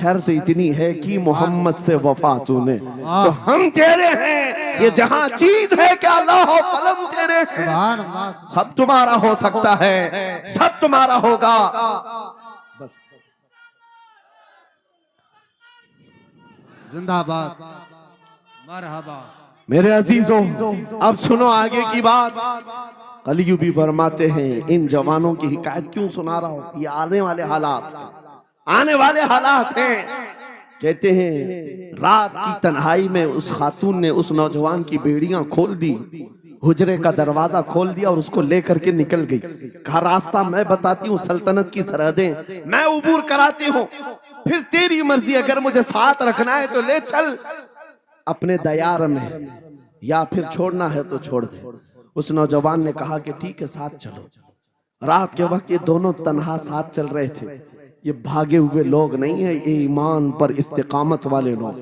शर्त इतनी है कि मोहम्मद से वफा तूने, तो हम तेरे हैं। ये जहां चीज है क्या अल्लाह कलम तेरे हैं। सब तुम्हारा हो सकता है, सब तुम्हारा होगा। बस जिंदाबाद, मरहबा। मेरे अजीजों, अब सुनो आगे की बात। कलियू भी फरमाते हैं, इन जवानों की हिकायत क्यों सुना रहा हूं, ये आने वाले हालात हैं, आने वाले हालात हैं। कहते हैं रात की तन्हाई में उस खातून ने उस नौजवान की बेड़ियां खोल दी, हुजरे का दरवाजा खोल दिया और उसको लेकर के निकल गई। कहा रास्ता मैं बताती हूँ, सल्तनत की सरहदें मैं उबूर कराती हूँ, फिर तेरी मर्जी, अगर मुझे साथ रखना है तो ले चल अपने दयार में, या फिर छोड़ना है तो छोड़ दे। उस नौजवान ने कहा कि ठीक है साथ चलो। रात के वक्त ये दोनों तन्हा साथ चल रहे थे। ये भागे हुए लोग नहीं है, ये ईमान पर इस्तिकामत वाले लोग,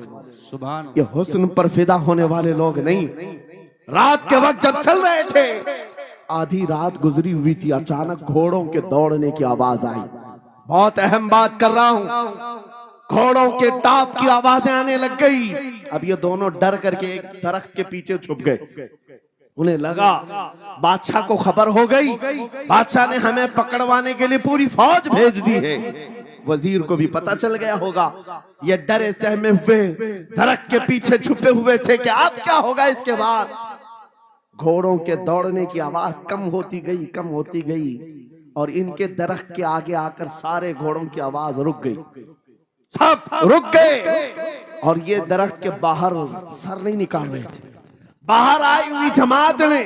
ये हुस्न पर फिदा होने वाले लोग नहीं। रात के वक्त जब चल रहे थे, आधी रात गुजरी हुई थी, अचानक घोड़ों के दौड़ने की आवाज आई। बहुत अहम बात कर रहा हूं, घोड़ों के टाप की आवाजें आने लग गई। अब ये दोनों डर करके एक दरख्त के पीछे छुप गए। उन्हें लगा बादशाह को खबर हो गई, बादशाह ने हमें पकड़वाने के लिए पूरी फौज भेज दी है। वजीर को भी पता चल गया होगा। ये डरे सहमे हुए दरख्त के पीछे छुपे हुए थे कि अब क्या होगा इसके बाद। घोड़ों के दौड़ने की आवाज कम होती गई, कम होती गई, और इनके दरख्त के आगे आकर सारे घोड़ों की आवाज रुक गई, सब रुक गए। और ये दरख्त के बाहर सर नहीं निकाल रहे थे। बाहर आई हुई जमात ने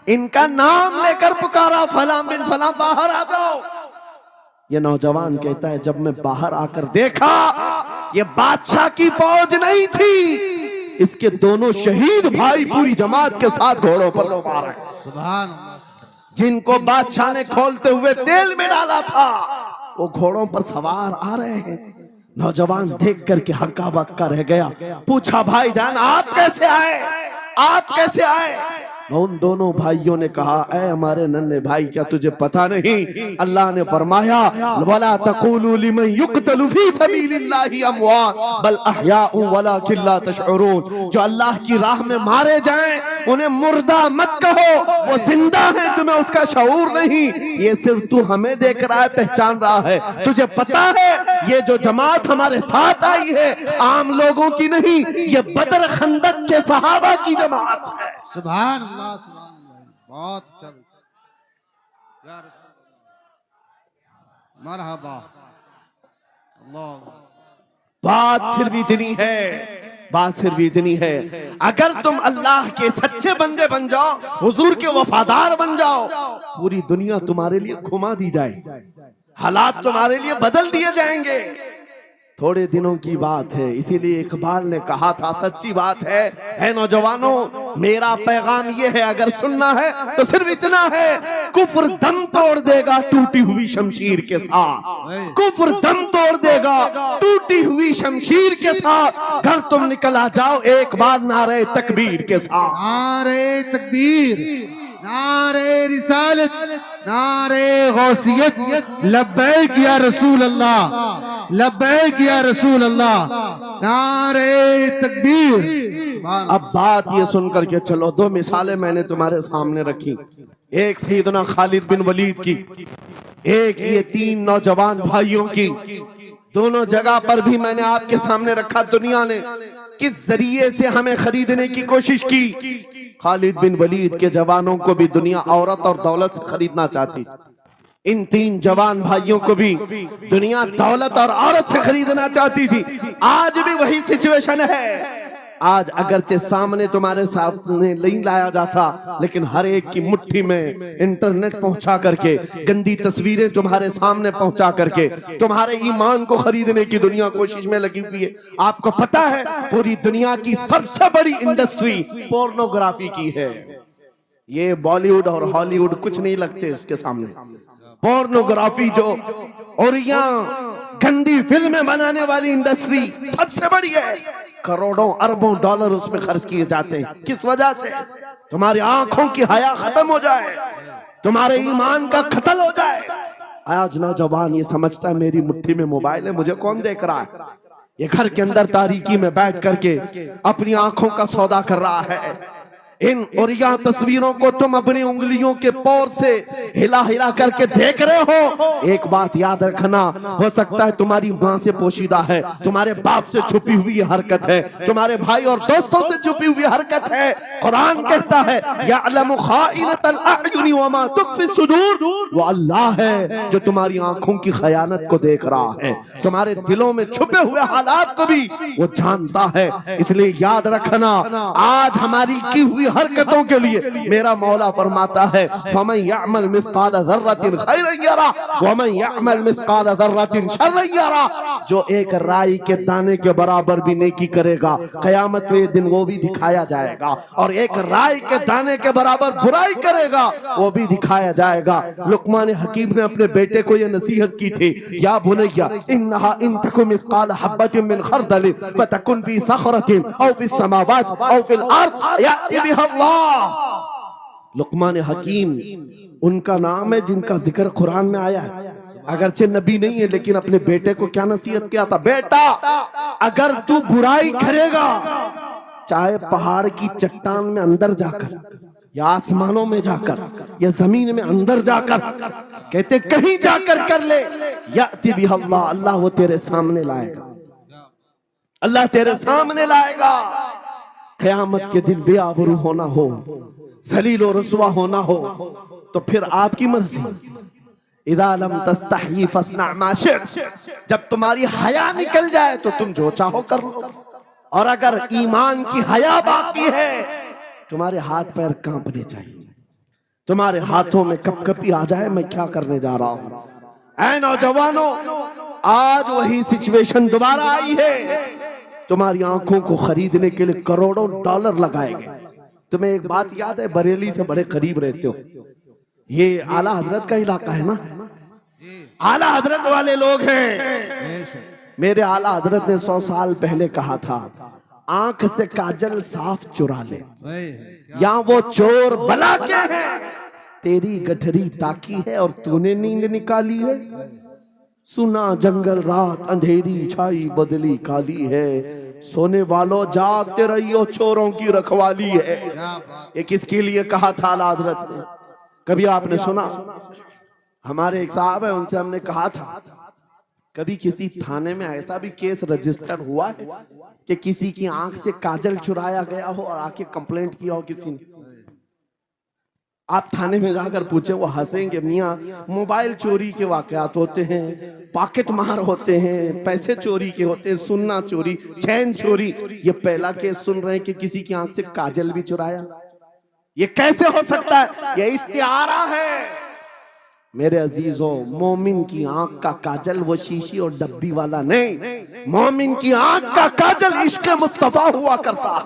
इनका नाम लेकर पुकारा, फलां बिन फलां बाहर आ जाओ। ये नौजवान कहता है जब मैं बाहर आकर देखा, ये बादशाह की फौज नहीं थी, इसके दोनों शहीद भाई पूरी जमात के साथ घोड़ों पर लोग आ रहे हैं। सुभान अल्लाह। जिनको बादशाह ने खोलते हुए तेल में डाला था, वो घोड़ों पर सवार आ रहे हैं। नौजवान देख करके हक्का बक्का रह गया। पूछा भाईजान आप कैसे आए, आप कैसे आए। उन दोनों भाइयों ने कहा, ऐ हमारे नन्हे भाई, क्या तुझे पता नहीं अल्लाह ने फरमाया वला तक़ूलू लिमन युक़तलु फी सबीलिल्लाहि अमवात बल अहयाउ वलाकिन ला तशउरून। जो अल्लाह की राह में मारे जाएं उन्हें मुर्दा मत कहो, वो जिंदा है, तुम्हें उसका शऊर नहीं। ये सिर्फ तू हमें देख रहा है, पहचान रहा है। तुझे पता है ये जो जमात हमारे साथ आई है आम लोगों की नहीं, ये बदर खंदक के सहाबा की जमात है। सुभान अल्लाह, सुभान अल्लाह। बहुत अच्छा, मरहबा। अल्लाह। बात सिर्फ इतनी है, बात सिर्फ इतनी है, अगर तुम अल्लाह के सच्चे बंदे बन जाओ, हुजूर के वफादार बन जाओ, पूरी दुनिया तुम्हारे लिए घुमा दी जाए, हालात तुम्हारे लिए बदल दिए जाएंगे। थोड़े दिनों की बात है, इसीलिए इकबाल ने कहा था, सच्ची बात है नौजवानों, मेरा पैगाम ये है, अगर सुनना है तो सिर्फ इतना है, कुफ्र दम तोड़ देगा टूटी हुई शमशीर के साथ, कुफ्र दम तोड़ देगा टूटी हुई शमशीर के साथ। घर तुम निकल आ जाओ एक बार नारे तकबीर के साथ। नारे तकबीर, नारे रिसालत, नारे गौसियत, लब्बैक या रसूल अल्लाह, लब्बैक या रसूल अल्लाह, नारे तकबीर। अब बात ये सुनकर के चलो, दो मिसालें मैंने तुम्हारे सामने रखी, एक सैयदना खालिद बिन वलीद की, एक ये तीन नौजवान भाइयों की। दोनों जगह पर भी मैंने आपके सामने रखा, दुनिया ने किस जरिए से हमें खरीदने की कोशिश की। खालिद बिन वलीद के जवानों को भी दुनिया औरत और दौलत से खरीदना चाहती, इन तीन जवान भाइयों को भी दुनिया दौलत और औरत से खरीदना चाहती थी। आज भी वही सिचुएशन है। आज अगरचे सामने तुम्हारे सामने नहीं लाया जाता, लेकिन हर एक की मुट्ठी में इंटरनेट पहुंचा करके, गंदी तस्वीरें तुम्हारे सामने पहुंचा करके तुम्हारे ईमान को खरीदने की दुनिया कोशिश में लगी हुई है। आपको पता है पूरी दुनिया की सबसे बड़ी इंडस्ट्री पोर्नोग्राफी की है। ये बॉलीवुड और हॉलीवुड कुछ नहीं लगते उसके सामने। पोर्नोग्राफी जो और यहाँ गंदी फिल्में बनाने वाली इंडस्ट्री सबसे बड़ी है, करोड़ों अरबों डॉलर उसमें खर्च किए जाते हैं। किस वजह से? तुम्हारी आंखों की हया खत्म हो जाए, तुम्हारे ईमान का कत्ल हो जाए। आज नौजवान ये समझता है मेरी मुट्ठी में मोबाइल है, मुझे कौन देख रहा है। ये घर के अंदर तारीकी में बैठ करके अपनी आंखों का सौदा कर रहा है। इन और यह तस्वीरों को तुम अपनी उंगलियों के पौर से हिला हिला करके देख रहे हो। एक बात याद रखना, हो सकता है तुम्हारी माँ से पोशीदा है, तुम्हारे बाप से छुपी हुई हरकत है, तुम्हारे भाई और दोस्तों से छुपी हुई हरकत है। कुरान कहता है यअलमु खाइनतल अयुनि वमा तुख्फी सुदूर, वो अल्लाह है जो तुम्हारी आंखों की खयानत को देख रहा है, तुम्हारे दिलों में छुपे हुए हालात को भी वो जानता है। इसलिए याद रखना, आज हमारी की हुई हरकतों के लिए मेरा मौला फरमाता है फमन यअमल मिस्काल ज़र्रतिन खैरन यरा वमन यअमल मिस्काल ज़र्रतिन शर्रन यरा। जो एक राई के दाने के बराबर भी नेकी करेगा, कयामत में दिन वो भी दिखाया जाएगा, और एक राई के दाने के बराबर बुराई करेगा वो भी दिखाया जाएगा। लुकमान हकीम ने अपने बेटे को ये नसीहत की थी, या बुनैया इन्नहा इन तकु मिस्काल हब्बतिन मिन खरदलिन फतकुन फी सखरतिन औ फिस समावात औ फिल अर्द याति बिहा अल्लाह। लुकमान हकीम उनका नाम है जिनका जिक्र कुरान में आया है। अगरचे नबी नहीं है, लेकिन अपने बेटे को क्या नसीहत किया था, बेटा अगर तू बुराई करेगा, चाहे पहाड़ की चट्टान में अंदर जाकर या आसमानों में जाकर या जमीन में अंदर जाकर, कहते कहीं जाकर कर ले, याति बिहा अल्लाह, अल्लाह वो तेरे सामने लाएगा, अल्लाह तेरे सामने लाएगा। क़यामत के दिन बेआबरू होना हो, जलील और रुसवा होना हो, तो फिर आपकी मर्जी। इदा लम तस्तही फस्ना मा शि'त, जब तुम्हारी हया निकल जाए तो तुम जो चाहो कर लो, और अगर ईमान की हया बाकी है, तुम्हारे हाथ पैर कांपने चाहिए, तुम्हारे हाथों में कपकपी आ जाए मैं क्या करने जा रहा हूं। ऐ नौजवानों, आज वही सिचुएशन दोबारा आई है। तुम्हारी आंखों को खरीदने के लिए करोड़ों डॉलर लगाए गए। तुम्हें एक बात याद है, बरेली से बड़े करीब रहते हो, ये आला हजरत का इलाका है ना, आला हजरत वाले लोग हैं। मेरे आला हजरत ने 100 साल पहले कहा था, आंख से काजल साफ चुरा ले, या वो चोर बला के है, तेरी गठरी ताकी है और तूने नींद निकाली है। सुना जंगल रात अंधेरी छाई बदली काली है, सोने वालों जागते रहियो चोरों की रखवाली है। ये किसके लिए कहा था आला हजरत ने? कभी आपने सुना? हमारे एक साहब है, उनसे हमने कहा था, कभी किसी थाने में ऐसा भी केस रजिस्टर हुआ है कि किसी की आंख से काजल चुराया गया हो और आके कंप्लेंट किया हो किसी ने? आप थाने में जाकर पूछे, वो हंसेंगे, मियाँ मोबाइल चोरी के वाकयात होते हैं, पॉकेट मार होते हैं, पैसे चोरी के होते हैं, सुन्ना चोरी, चैन चोरी। ये पहला केस सुन रहे हैं कि किसी की आंख से काजल भी चुराया। ये कैसे हो सकता है? ये इस्तिआरा है। मेरे अजीजों, मोमिन की आंख का काजल वो शीशी और डब्बी वाला नहीं, मोमिन की आंख का काजल इश्क मुस्तफा हुआ करता।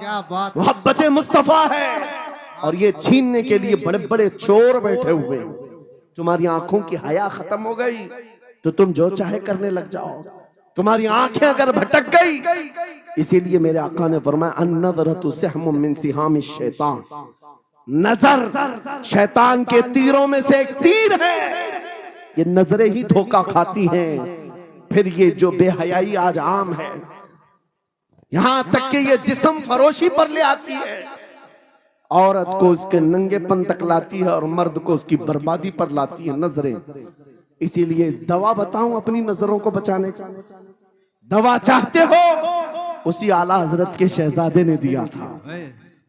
क्या बात, मोहब्बत मुस्तफा है। और ये छीनने के लिए बड़े बड़े चोर बैठे हुए। तुम्हारी आंखों की हया खत्म हो गई तो तुम जो चाहे करने लग जाओ। तुम्हारी आंखें अगर भटक गई, इसीलिए मेरे आका ने फरमाया अन-नज़रतु सहमुम मिन सिहामिश शैतान, नजर शैतान के तीरों में से एक तीर है। ये नजरें ही धोखा खाती हैं। फिर ये जो बेहयाई आज आम है, यहां तक कि ये जिस्म फरोशी पर ले आती है, औरत को उसके नंगेपन तक लाती है और मर्द को उसकी बर्बादी पर लाती है नजरें। इसीलिए दवा बताऊं अपनी नजरों को बचाने का? दवा चाहते हो? उसी आला हजरत के शहजादे ने दिया था,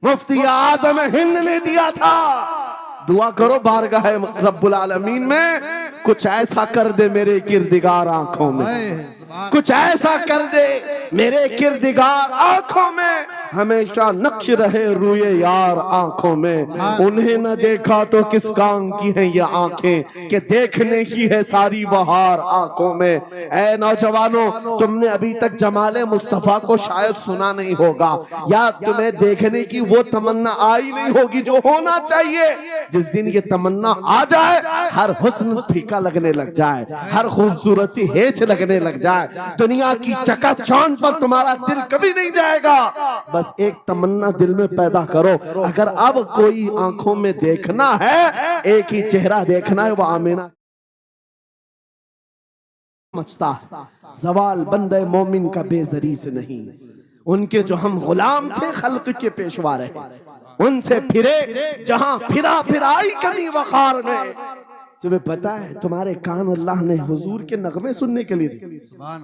मुफ्ती आजम हिंद ने दिया था। दुआ करो बारगाह रब्बुल आलमीन में, कुछ ऐसा कर दे मेरे किरदिगार आंखों में, कुछ ऐसा कर दे मेरे किरदिगार आंखों में, हमेशा नक्श रहे रूए यार आंखों में। उन्हें न देखा तो किस काम की है ये आंखें कि देखने की है सारी बहार आंखों में। ऐ नौजवानों, तुमने अभी तक जमाले मुस्तफा को शायद सुना नहीं होगा, या तुम्हें देखने की वो तमन्ना आई नहीं होगी जो होना चाहिए। जिस दिन ये तमन्ना आ जाए, हर हुस्न फीका लगने लग जाए, हर खूबसूरती हेच लगने लग जाए, दुनिया की चकाचौंध पर तुम्हारा दिल कभी नहीं जाएगा। बस एक तमन्ना दिल में पैदा करो, अगर अब कोई आंखों में देखना है, एक ही चेहरा देखना है, वो आमीना। समझता है, जवाल बंदे मोमिन का बेजरी से नहीं। उनके जो हम गुलाम थे खल्क के पेशवा रहे, उनसे फिरे जहां फिरा फिराई कमी वखार में। तुम्हें पता है तुम्हारे कान अल्लाह ने हुजूर के नगमे सुनने के लिए दिए,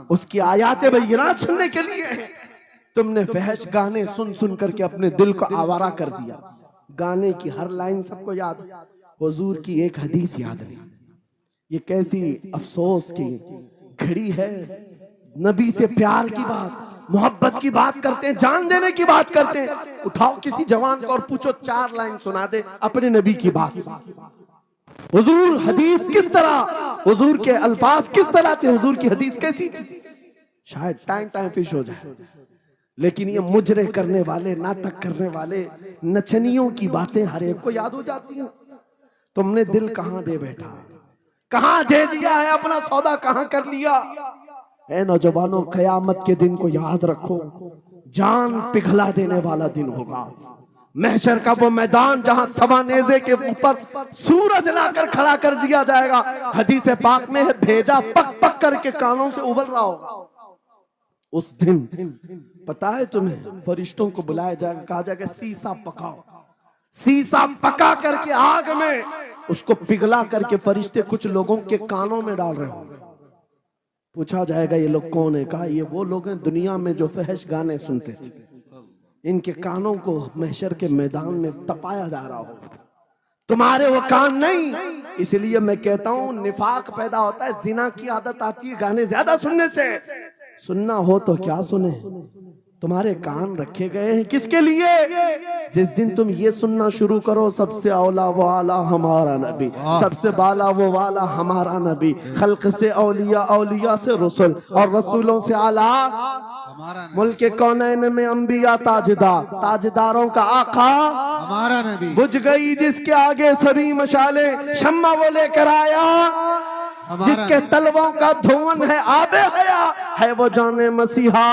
उसकी आयाते बय्यिनात सुनने के लिए। तुमने फहश गाने सुन सुन करके अपने दिल को आवारा कर दिया। गाने की हर लाइन सबको याद, हुजूर की एक हदीस याद नहीं। ये कैसी अफसोस की घड़ी है। नबी से प्यार की बात, मोहब्बत की बात करते हैं, जान देने की बात करते हैं। उठाओ किसी जवान को और पूछो 4 लाइन सुना दे अपने नबी की बात। हुजूर हदीस किस तरह, हुजूर के अल्फाज किस तरह थे, हुजूर की हदीस कैसी थी, शायद टाइम टाइम फिश हो जाए। लेकिन ये मुजरे करने वाले, नाटक करने वाले, नचनियों की बातें हर एक को याद हो जाती हैं। तुमने दिल कहां दे बैठा, कहां दे दिया है, अपना सौदा कहां कर लिया है। नौजवानों, कयामत के दिन को याद रखो, जान पिघला देने वाला दिन होगा। महशर का वो मैदान जहां सवा नेज़े के ऊपर सूरज लाकर खड़ा कर दिया जाएगा। हदीस पाक में है, भेजा पक पक करके कानों से उबल रहा होगा। उस दिन पता है तुम्हें, फरिश्तों को बुलाया जाएगा, कहा जाएगा सीसा पकाओ। सीसा पका करके आग में उसको पिघला करके फरिश्ते कुछ लोगों के कानों में डाल रहे होंगे। पूछा जाएगा ये लोग कौन है? कहा ये वो लोग हैं दुनिया में जो फहश गाने सुनते थे, इनके कानों को महशर के मैदान में तपाया जा रहा हो। तुम्हारे वो कान नहीं। इसलिए मैं कहता हूं निफाक पैदा होता है, जिना की आदत आती है गाने ज्यादा सुनने से। सुनना हो तो क्या सुने, तुम्हारे कान रखे गए हैं किसके लिए? जिस दिन तुम ये सुनना शुरू करो, सबसे औला वो आला हमारा नबी, सबसे बाला वो वाला हमारा नबी, खल्क से औलिया, औलिया से रसूल, और रसूलों से आला मुल्क कौनैन में अंबिया ताजदार, ताजदारों का आका हमारा नबी। बुझ गई जिसके आगे सभी मशाले, शम्मा वो लेकर आया जिसके तलवों का धुआं है आबे हया, है वो जाने मसीहा।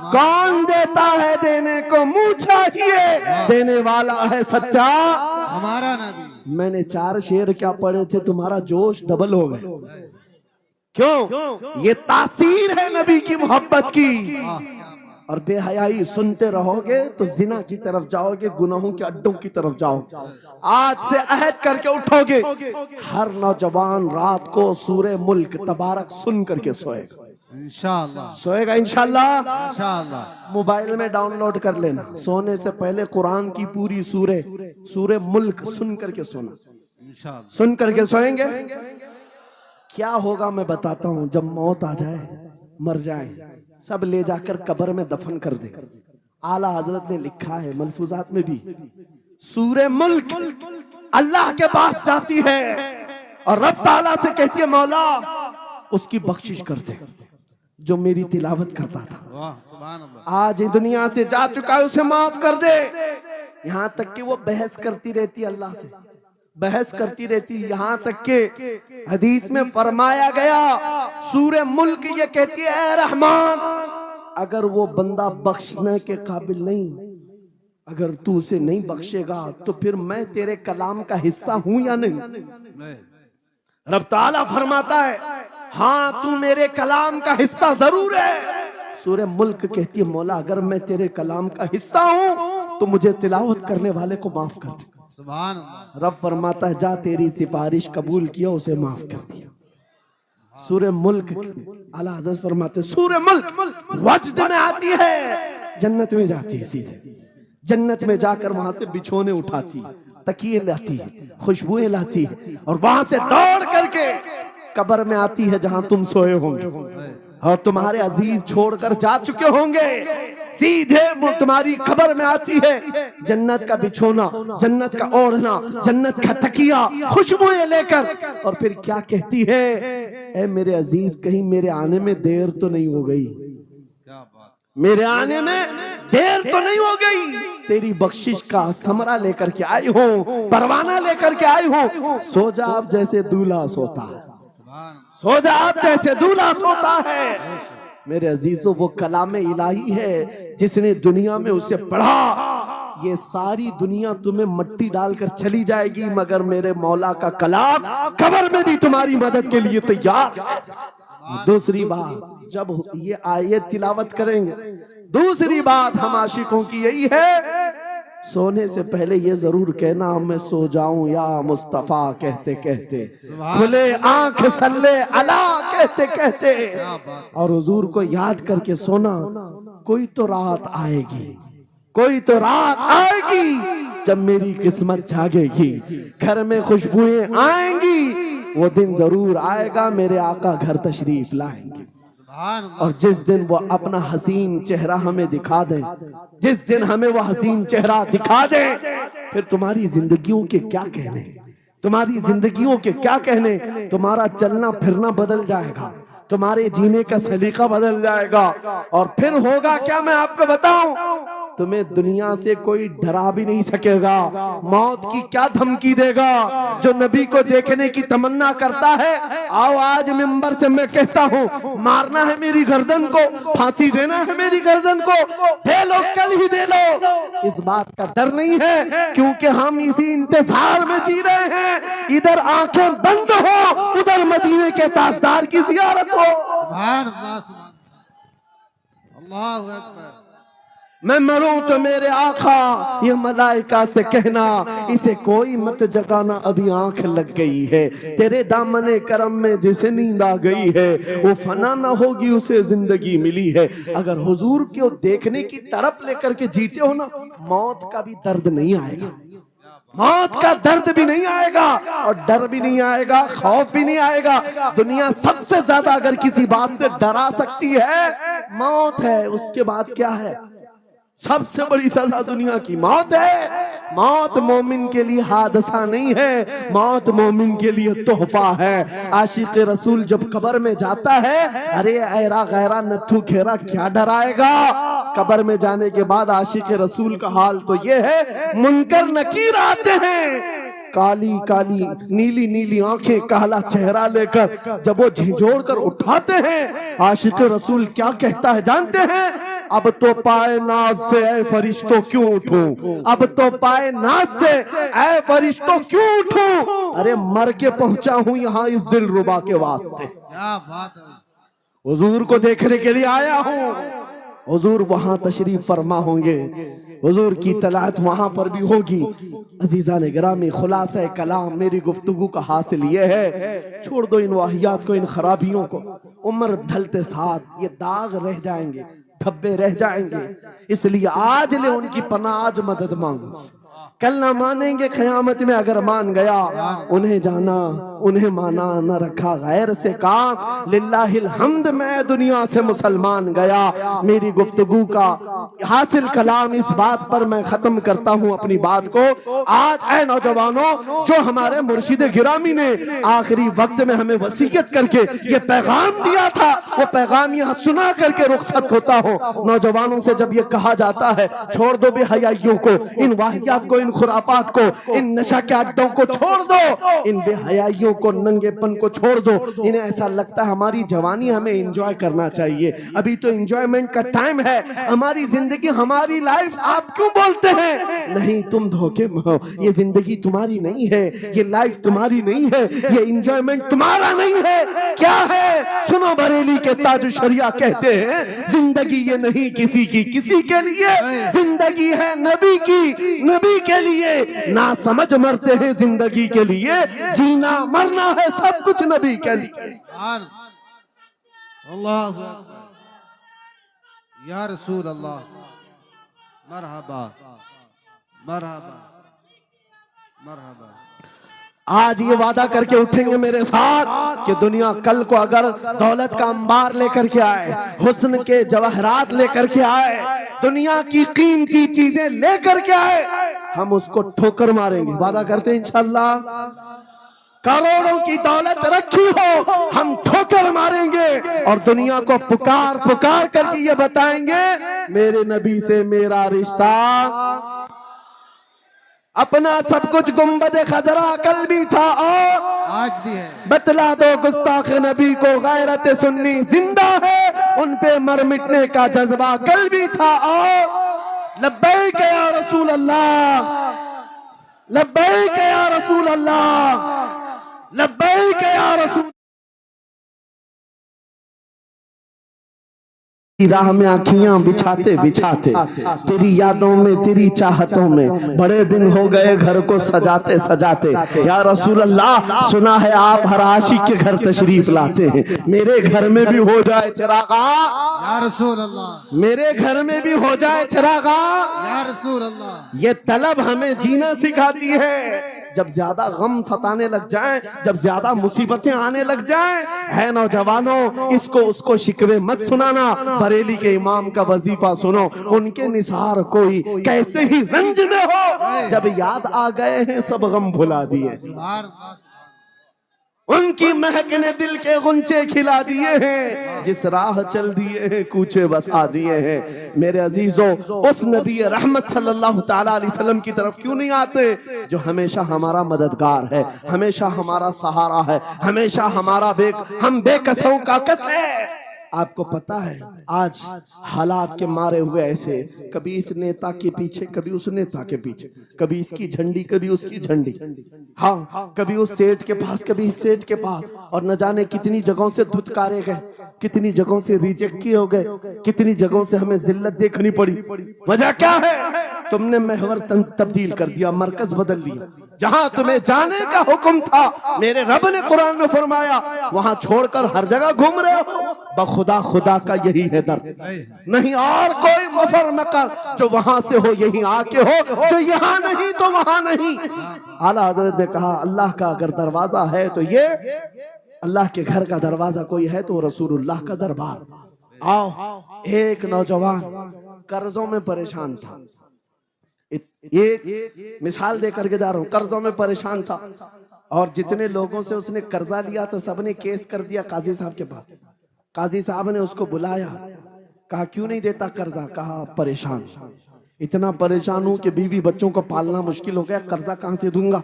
कौन देता है देने को मुंह चाहिए, देने वाला है सच्चा हमारा नबी। मैंने 4 शेर क्या पढ़े थे, तुम्हारा जोश डबल हो गए। क्यों? ये तासीर है नबी की मोहब्बत की। और बेहयाई सुनते रहोगे तो जिना की तरफ जाओगे, गुनाहों के अड्डों की तरफ जाओगे। आज से अहद करके उठोगे, हर नौजवान रात को सूरे मुल्क तबारक सुन करके सोएगा। इंशाअल्लाह सोएगा इंशाअल्लाह। इंशाअल्लाह मोबाइल में डाउनलोड कर लेना, सोने से पहले कुरान की पूरी सूरे मुल्क सुन करके सोना। इंशाअल्लाह सुन करके सोएंगे। क्या होगा मैं बताता हूँ। जब मौत आ जाए, मर जाए, सब ले जाकर कब्र में दफन कर दे। आला हजरत ने लिखा है मलफूजात में भी, सूरे मुल्क अल्लाह के पास जाती है और रब ताला से कहती है मौला उसकी बख्शिश कर दे जो मेरी तिलावत करता था। वाह सुभान अल्लाह। आज दुनिया से जा चुका है, उसे माफ कर दे। यहाँ तक कि वो बहस करती रहती है अल्लाह से, बहस करती रहती। यहाँ तक के हदीस में फरमाया गया, सूरे मुल्क ये कहती है ऐ रहमान, अगर वो बंदा बख्शने के काबिल नहीं, अगर तू उसे नहीं बख्शेगा तो फिर मैं तेरे कलाम का हिस्सा हूं या नहीं? रब ताला फरमाता है हाँ तू मेरे कलाम का हिस्सा जरूर है। सूरे मुल्क कहती है मौला अगर मैं तेरे कलाम का हिस्सा हूं तो मुझे तिलावत करने वाले को माफ कर दे। सुभान अल्लाह। रब फरमाता है जा तेरी सिफारिश कबूल किया, उसे माफ कर दिया। सूरे मुल्क आला हज़रत फरमाते सूरे मुल्क वजद में आती है, जन्नत में जाती है, सीधे जन्नत में जाकर वहां से बिछोने उठाती, तकिए लाती है, खुशबुएं लाती है और वहां से दौड़ करके कब्र में आती है जहां तुम सोए होंगे और तुम्हारे अजीज छोड़कर जा चुके होंगे। सीधे वो तुम्हारी कब्र में आती है, जन्नत का बिछोना, जन्नत का ओढ़ना, जन्नत का तकिया, खुशबुएं लेकर, और फिर क्या कहती है, ए मेरे अजीज कहीं मेरे आने में देर तो नहीं हो गई, मेरे आने में देर तो नहीं हो गई, तेरी बख्शिश का समरा लेकर के आई हूँ, परवाना लेकर के आई हूँ। सो जा आप जैसे दूल्हा सोता है, सो जा आप जैसे दूल्हा सोता है। मेरे अजीजों वो कलामे इलाही है जिसने दुनिया में उसे पढ़ा। ये सारी दुनिया तुम्हें मट्टी डालकर चली जाएगी मगर मेरे मौला का कलाम कब्र में भी तुम्हारी मदद के लिए तैयार। दूसरी बात, जब ये आयत तिलावत करेंगे, दूसरी बात हम आशिकों की यही है, सोने से पहले ये जरूर कहना मैं सो जाऊं या मुस्तफा कहते कहते, खुले आंख सल्ले अला कहते कहते, क्या बात। और हुजूर को याद करके सोना। कोई तो रात आएगी, कोई तो रात आएगी जब मेरी किस्मत जागेगी, घर में खुशबुएं आएंगी, वो दिन जरूर आएगा मेरे आका घर तशरीफ लाएंगे। सुभान अल्लाह। और जिस दिन वो अपना हसीन चेहरा हमें दिखा दे, जिस दिन हमें वो हसीन चेहरा दिखा दे, फिर तुम्हारी जिंदगियों के क्या कहने, तुम्हारी जिंदगियों के क्या कहने, तुम्हारा चलना फिरना बदल जाएगा, तुम्हारे जीने का सलीका बदल जाएगा। और फिर होगा क्या मैं आपको बताऊं, तुम्हें दुनिया से कोई डरा भी नहीं सकेगा। मौत की क्या धमकी देगा, जो नबी को देखने की तमन्ना करता है, आओ आज मिंबर से मैं कहता हूँ, मारना है मेरी गर्दन को, फांसी देना है मेरी गर्दन को, दे लो कल ही दे लो। इस बात का डर नहीं है, क्योंकि हम इसी इंतजार में जी रहे हैं, इधर आंखें बंद हो, उधर मदीने के ताजदार की जियारत हो। सुभान अल्लाह, सुभान अल्लाह, अल्लाहु अकबर। मैं मरूं तो मेरे आका ये मलाइका से कहना, इसे कोई मत जगाना, अभी आंख लग गई है, तेरे दामने करम में जिसे नींद आ गई है, वो फना ना होगी उसे जिंदगी मिली है। अगर हुजूर को देखने की तड़प लेकर के जीते हो ना, मौत का भी दर्द नहीं आएगा, मौत का दर्द भी नहीं आएगा, और डर भी नहीं आएगा, खौफ भी नहीं आएगा। दुनिया सबसे ज्यादा अगर किसी बात से डरा सकती है, मौत है। उसके बाद क्या है, सबसे बड़ी सजा दुनिया की मौत है। मौत मोमिन के लिए हादसा नहीं है, मौत मोमिन के लिए तोहफा है। आशिक रसूल जब कब्र में जाता है, अरे ऐरा गैरा नथु खेरा क्या डराएगा। कब्र में जाने के बाद आशिक रसूल का हाल तो ये है, मुनकर नकीर आते हैं, काली काली नीली नीली आंखें, काला चेहरा लेकर जब वो झिझोड़ कर उठाते हैं, आशिक रसूल क्या कहता है जानते हैं, अब तो पाए नाज से ऐ फरिश्तों क्यों उठूं, अब तो पाए नाज से ऐ फरिश्तों क्यों उठूं, अरे मर के पहुंचा हूं यहाँ इस दिल रुबा के वास्ते, क्या बात है। हुजूर को देखने के लिए आया हूं। हुजूर वहां तशरीफ फरमा होंगे, हुजूर की तलात वहां पर भी होगी। अजीजा ने गिरामी, खुलासा कलाम मेरी गुफ्तगू का हासिल ये है, छोड़ दो इन वाहियात को, इन खराबियों को, उम्र ढलते साथ ये दाग रह जाएंगे, धब्बे रह जाएंगे, इसलिए आज ले उनकी पनाह, आज मदद मांगो, कल ना मानेंगे क़यामत में अगर मान गया। उन्हें जाना उन्हें माना, न रखा गैर से काम, लिल्लाहिल हम्द मैं दुनिया से मुसलमान गया। मेरी गुफ्तगू का हासिल कलाम इस बात पर मैं खत्म करता हूँ अपनी बात को। आज ऐ नौजवानों, जो हमारे मुर्शिद गिरामी ने आखिरी वक्त में हमें वसीयत करके ये पैगाम दिया था, वो पैगाम यहाँ सुना करके रुखसत होता हो। नौजवानों से जब ये कहा जाता है, छोड़ दो बेहयाइयों को, इन वाहियात को, इन खुरापात को, इन नशा के अड्डों को छोड़ दो, इन बेहयाइयों को, नंगेपन को छोड़ दो। इन्हें ऐसा लगता है हमारी जवानी हमें एंजॉय करना चाहिए, अभी तो एंजॉयमेंट का टाइम है, हमारी जिंदगी हमारी लाइफ आप क्यों बोलते हैं? नहीं, तुम धोखे में हो, ये जिंदगी तुम्हारी नहीं है, ये लाइफ तुम्हारी नहीं है, ये एंजॉयमेंट तुम्हारा नहीं है। क्या है? सुनो, बरेली के ताज शरिया कहते हैं, जिंदगी ये नहीं किसी की किसी के लिए, जिंदगी है नबी की नबी के लिए। ना समझ मरते हैं जिंदगी के लिए, जीना मरना है सब कुछ नबी के लिए। अल्लाह या रसूल अल्लाह, मरहबा मरहबा मरहबा। आज ये वादा करके उठेंगे मेरे साथ कि दुनिया कल को अगर दौलत का अंबार लेकर के आए, हुस्न के जवाहरात लेकर के आए, दुनिया की कीमती चीजें लेकर के आए, हम उसको ठोकर मारेंगे। वादा करते हैं इंशाअल्लाह। करोड़ों की दौलत रखी हो, हम ठोकर मारेंगे और दुनिया को पुकार पुकार करके ये बताएंगे, मेरे नबी से मेरा रिश्ता। अपना सब कुछ गुंबद खजरा कल भी था और आज भी है। बतला दो गुस्ताख नबी को, गैरत सुन्नी जिंदा है, उन पे मर मिटने का जज्बा कल भी था और लब्बैक या रसूल अल्लाह, लब्बैक या रसूल अल्लाह, लब्बैक या रसूल राह में आँखियां बिछाते बिछाते, तेरी यादों में तेरी चाहतों में बड़े दिन हो गए घर को सजाते सजाते। या रसूल अल्लाह, सुना है आप हर आशिक के घर तशरीफ लाते हैं, मेरे घर में भी हो जाए चिरागा। या रसूल अल्लाह, मेरे घर में भी हो जाए चिरागा। या रसूल अल्लाह। ये तलब हमें जीना सिखाती है। जब ज्यादा गम सताने लग जाएं, जब ज्यादा मुसीबतें आने लग जाएं, है नौजवानों, इसको उसको शिकवे मत सुनाना। बरेली के इमाम का वजीफा सुनो, उनके निसार कोई कैसे ही रंज में हो, जब याद आ गए हैं सब गम भुला दिए। उनकी महक ने दिल के गुंचे खिला दिए हैं, जिस राह चल दिए हैं कूचे बसा दिए हैं। मेरे अजीजों, उस नबी रहमत सल्लल्लाहु ताला अलैहि वसल्लम की तरफ क्यों नहीं आते जो हमेशा हमारा मददगार है, हमेशा हमारा सहारा है, हमेशा हमारा हम बेकसों का कस है। आपको पता है आज हालात के मारे हुए ऐसे, कभी इस नेता के पीछे, कभी उस नेता के पीछे, कभी इसकी झंडी कभी उसकी झंडी, हाँ कभी उस सेठ के पास कभी इस सेठ के पास, और न जाने कितनी जगहों से धुतकारे गए, कितनी जगहों से रिजेक्ट किए हो गए, कितनी जगहों से हमें जिल्लत देखनी पड़ी। वजह क्या है? तुमने महवर तब्दील कर दिया, मरकज बदल दिया। जहां तुम्हें जाने का हुक्म था, मेरे रब ने कुरान में फरमाया, वहां छोड़कर हर जगह घूम रहे हो। बखुदा खुदा का यही है दर, नहीं और कोई मफर मकर, जो वहां से हो यही आके हो, जो यहाँ नहीं तो वहां नहीं। आला हजरत ने कहा, अल्लाह का अगर दरवाजा है तो ये अल्लाह के घर का दरवाजा कोई है तो रसूलुल्लाह का दरबार। आओ, एक नौजवान कर्जों में परेशान था, एक मिसाल दे करके जा रहा हूं, कर्जों में परेशान था और जितने लोगों से उसने कर्जा लिया तो सबने केस कर दिया काजी साहब के पास। काजी साहब ने उसको बुलाया, कहा क्यों नहीं देता कर्जा? कहा परेशान, इतना परेशान हूं कि बीवी बच्चों को पालना मुश्किल हो गया, कर्जा कहां से दूंगा।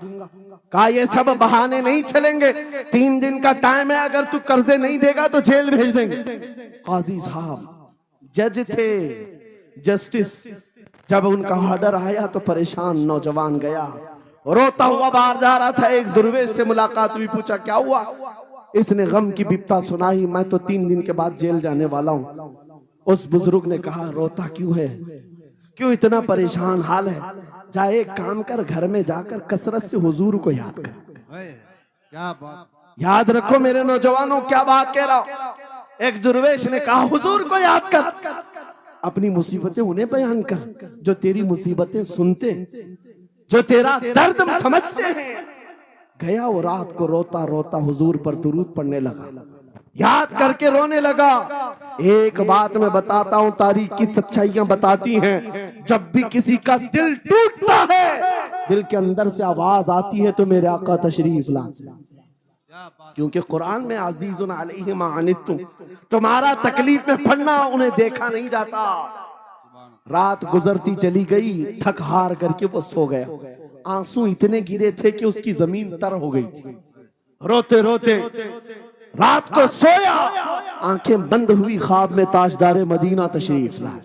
कहा ये सब बहाने नहीं चलेंगे, 3 दिन का टाइम है, अगर तू कर्जे नहीं देगा तो जेल भेज देंगे। काजी साहब जज थे, जस्टिस, जब उनका ऑर्डर आया तो परेशान नौजवान गया, रोता हुआ बाहर जा रहा था। एक दुर्वेश से मुलाकात हुई, पूछा क्या हुआ? इसने गम की बिपता सुनाई, मैं तो 3 दिन के बाद जेल जाने वाला हूं। उस बुजुर्ग ने कहा, रोता क्यों है, क्यों इतना परेशान हाल है? जा एक काम कर, घर में जाकर कसरत से हुजूर को याद कर। क्या बात, याद रखो मेरे नौजवानों, क्या बात कह रहा हूं। एक दुर्वेश ने कहा, हुजूर को याद कर, अपनी मुसीबतें उन्हें बयान कर जो तेरी मुसीबतें सुनते, जो तेरा दर्द समझते हैं। गया वो रात को रोता रोता हुजूर पर दुरूद पढ़ने लगा, याद करके रोने लगा। एक बात मैं बताता हूं, तारीख की सच्चाइयां बताती हैं, जब भी किसी का दिल टूटता है, दिल के अंदर से आवाज आती है तो मेरे आका तशरीफ लाते हैं। क्योंकि कुरान में अजीजुन अलैहि मा अनित्तुम, तुम्हारा तकलीफ में पड़ना उन्हें देखा नहीं जाता। रात गुजरती चली गई, थक हार करके वो सो गया। आंसू इतने गिरे थे कि उसकी जमीन तर हो गई थी। रोते रोते रात को सोया, आंखें बंद हुई, ख्वाब में ताजदारे मदीना तशरीफ लाए।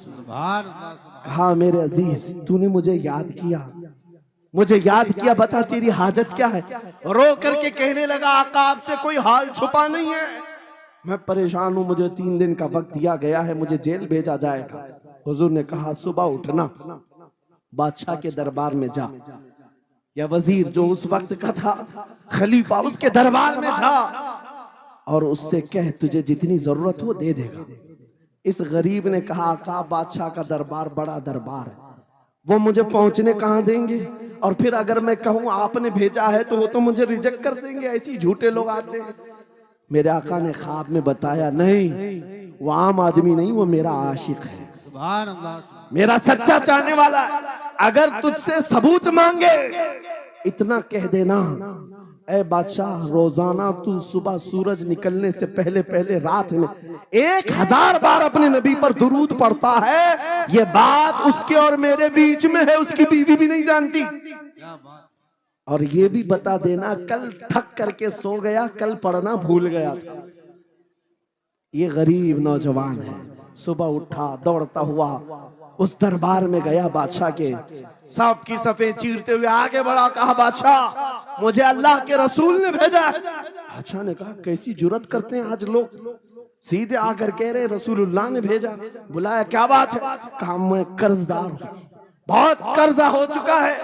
कहा मेरे अजीज, तूने मुझे याद किया, मुझे याद किया, बता तेरी हाजत क्या है? रो करके कहने लगा, आका आपसे कोई हाल छुपा नहीं है, मैं परेशान हूं, मुझे 3 दिन का वक्त दिया गया है, मुझे जेल भेजा जाएगा। हुजूर ने कहा, सुबह उठना, बादशाह के दरबार में जा, या वजीर जो उस वक्त का था, खलीफा, उसके दरबार में जा और उससे कह तुझे जितनी जरूरत हो दे देगा। इस गरीब ने कहा, आका बादशाह का दरबार बड़ा दरबार है, वो मुझे पहुंचने कहां देंगे, और फिर अगर मैं कहूं आपने भेजा है तो वो तो मुझे रिजेक्ट कर देंगे, ऐसे ही झूठे लोग आते हैं। मेरे आका ने ख्वाब में बताया, नहीं वो आम आदमी नहीं, वो मेरा आशिक है, मेरा सच्चा चाहने वाला है। अगर तुझसे सबूत मांगे इतना कह देना, ऐ बादशाह, रोजाना तू सुबह सूरज निकलने से पहले पहले रात में 1000 बार अपने नबी पर दुरूद पढ़ता है, ये बात उसके और मेरे बीच में है, उसकी बीवी भी नहीं जानती। और ये भी बता देना, कल थक करके सो गया, कल पढ़ना भूल गया था। ये गरीब नौजवान है, सुबह उठा, दौड़ता हुआ उस दरबार में गया बादशाह के, सब की सफेद चीरते हुए आगे बढ़ा, कहा बादशाह मुझे अल्लाह के रसूल ने भेजा है। बादशाह ने कहा, कैसी जुर्रत करते हैं आज लोग, सीधे आकर कह रहे रसूलुल्लाह ने भेजा, बुलाया, क्या बात है? कहा मैं कर्जदार हूं, बहुत कर्जा हो चुका है,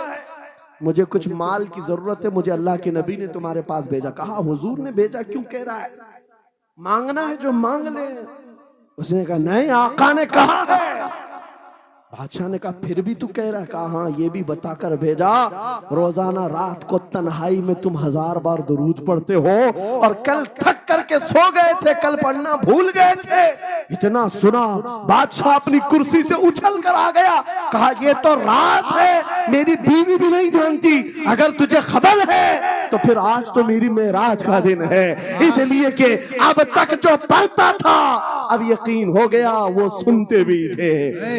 मुझे कुछ माल की जरूरत है, मुझे अल्लाह के नबी ने तुम्हारे पास भेजा। कहा हुजूर ने भेजा, क्यों कह रहा है? मांगना है जो मांग ले। उसने कहा नहीं, आका ने कहा है। बादशाह ने कहा फिर भी तू कह रहा है? कहा हाँ, ये भी बताकर भेजा रोजाना रात को तन्हाई में तुम 1000 बार दुरूद पढ़ते हो, और कल थक करके सो गए थे, कल पढ़ना भूल गए थे। इतना सुना बादशाह अपनी कुर्सी से उछल कर आ गया। कहा ये तो राज है, मेरी बीवी भी नहीं जानती, अगर तुझे खबर है तो फिर आज तो मेरी मेराज का दिन है, इसलिए कि अब तक जो पढ़ता था अब यकीन हो गया। वो सुनते भी थे,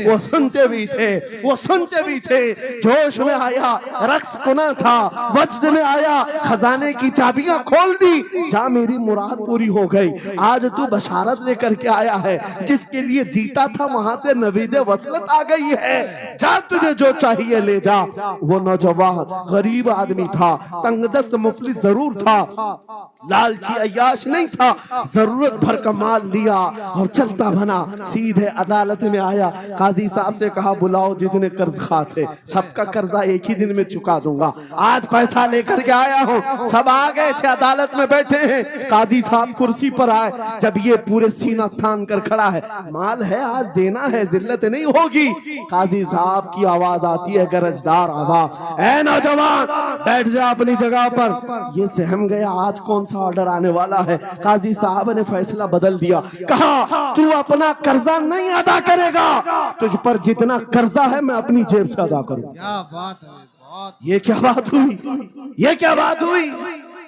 वो सुनते भी थे, वो सुनते भी थे। जोश में आया, रक्स कुना था, वजद में आया, खजाने की चाबियां खोल दी, जा मेरी मुराद पूरी हो गई। आज तू बशारत लेकर के आया है, जिसके लिए जीता था वहां से नवीदे वसलत आ गई है, जा तुझे जो चाहिए ले जा। वो नौजवान गरीब आदमी था, तंगदस्त मुफलिस जरूर था, लालची अय्याश नहीं था, जरूरत भर का माल लिया और चलता बना। सीधे अदालत में आया, काजी साहब से कहा बुलाओ जितने कर्ज खा थे, सबका कर्जा एक ही दिन में चुका दूंगा, आज पैसा लेकर के आया हूँ। सब आ गए थे, अदालत में बैठे हैं। काजी साहब कुर्सी पर आए, जब ये पूरे सीना थान कर खड़ा है, माल है आज देना है, जिल्लत नहीं होगी। काजी साहब की आवाज आती है, गरजदार आवाज, ऐ नौजवान बैठ जा अपनी जगह पर। ये सहम गया, आज कौन सा ऑर्डर आने वाला है। काजी साहब ने फैसला बदल दिया, कहा तू अपना कर्जा नहीं अदा करेगा, तुझ पर जितना कर्जा है मैं अपनी जेब से अदा करूं। क्या बात है, बहुत। ये क्या बात हुई, ये क्या बात हुई?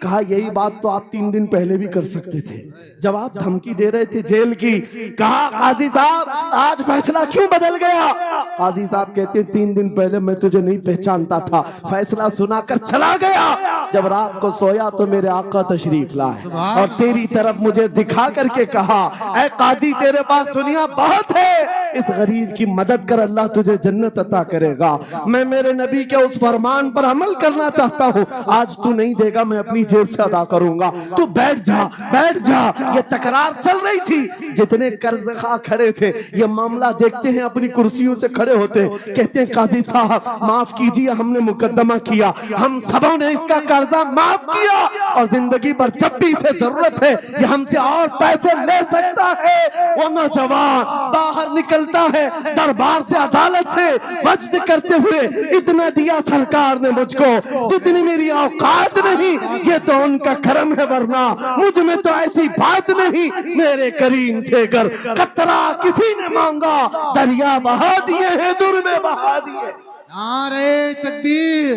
कहा यही बात तो आप 3 दिन पहले भी कर सकते थे, जब आप धमकी दे रहे थे जेल की। कहा काजी साहब आज फैसला क्यों बदल गया? काजी साहब कहते 3 दिन पहले मैं तुझे नहीं पहचानता था, फैसला सुनाकर चला गया, जब रात को सोया तो मेरे आका तशरीफ लाए और तेरी तरफ मुझे दिखा करके कहा, ऐ काजी तेरे पास दुनिया बहुत है, इस गरीब की मदद कर, अल्लाह तुझे जन्नत अता करेगा। मैं मेरे नबी के उस फरमान पर अमल करना चाहता हूँ, आज तू नहीं देगा मैं अपनी जेब से अदा करूंगा, तू बैठ जा, बैठ जा। ये तकरार चल रही थी, जितने कर्ज खा खड़े थे ये मामला देखते हैं, अपनी कुर्सियों से खड़े होते हैं, कहते हैं काजी साहब माफ कीजिए, हमने मुकदमा किया, हम सबों ने इसका कर्जा माफ किया, और जिंदगी भर जब भी इसे जरूरत है ये हमसे और पैसे ले सकता है। वो नौजवान बाहर निकलता है दरबार से, अदालत से, वजद करते हुए, इतना दिया सरकार ने मुझको जितनी मेरी औकात नहीं, ये तो उनका करम है, वरना मुझ में तो ऐसी बात नहीं। मेरे करीम से कर कतरा किसी ने मांगा, दरिया बहा दिए हैं, दुर में बहा दिए। नारे तकबीर,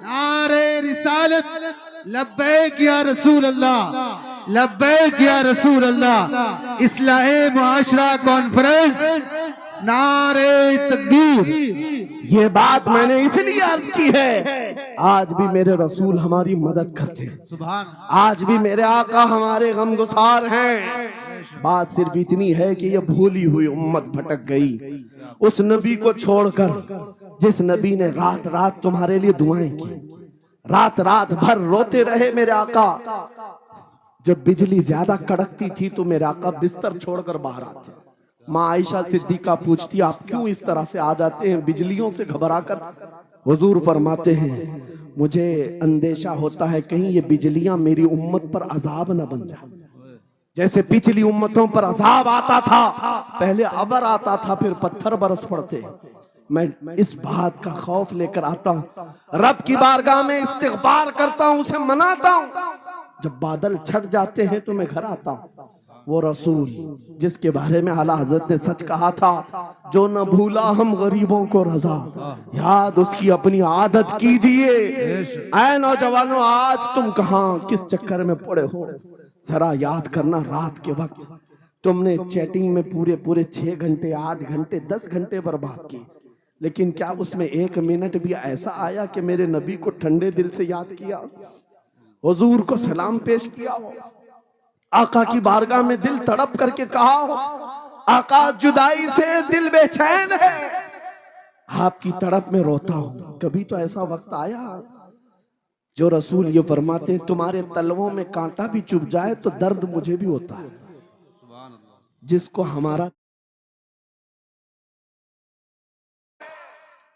नारे रिसालत, लब्बैक या रसूल अल्लाह, लब्बैक या रसूल अल्लाह। इस्लाहे मुआशरा कॉन्फ्रेंस, नारे तकबीर। ये बात मैंने इसलिए अर्ज की है, आज भी मेरे रसूल हमारी मदद करते हैं, सुभान, आज भी मेरे आका हमारे गमगुसार हैं। बात सिर्फ इतनी है कि ये भूली हुई उम्मत भटक गई उस नबी को छोड़कर, जिस नबी ने रात रात तुम्हारे लिए दुआएं की, रात रात भर रोते रहे मेरे आका। जब बिजली ज्यादा कड़कती थी तो मेरे आका बिस्तर छोड़कर बाहर आते। माँ आयशा सिद्दीका पूछती आप क्यों इस तरह से आ जाते हैं बिजलियों से घबराकर? हुजूर फरमाते हैं मुझे अंदेशा होता है कहीं ये बिजलियां मेरी उम्मत पर अजाब न बन जाए, जैसे पिछली उम्मतों पर अजाब आता था, पहले अबर आता था फिर पत्थर बरस पड़ते। मैं इस बात का खौफ लेकर आता हूँ, रब की बारगाह में इस्तिग़फार करता हूँ, उसे मनाता हूँ। जब बादल छट जाते हैं तो मैं घर आता हूँ। वो रसूल जिसके बारे में आला हज़रत ने सच कहा था, जो न भूला हम गरीबों को रजा, याद उसकी अपनी आदत कीजिए। ऐ नौजवानों आज तुम कहाँ किस चक्कर में पड़े हो, जरा याद करना। रात के वक्त तुमने चैटिंग में पूरे पूरे 6 घंटे 8 घंटे 10 घंटे बर्बाद किए, लेकिन क्या उसमें 1 मिनट भी ऐसा आया कि मेरे नबी को ठंडे दिल से याद किया, हुजूर को सलाम पेश किया हो, आका की बारगाह में दिल तड़प करके कहा हो, आका जुदाई से दिल बेचैन है, आपकी तड़प में रोता हूं। कभी तो ऐसा वक्त आया जो रसूल ये फरमाते तुम्हारे तलवों में कांटा भी चुभ जाए तो दर्द मुझे भी होता है। जिसको हमारा,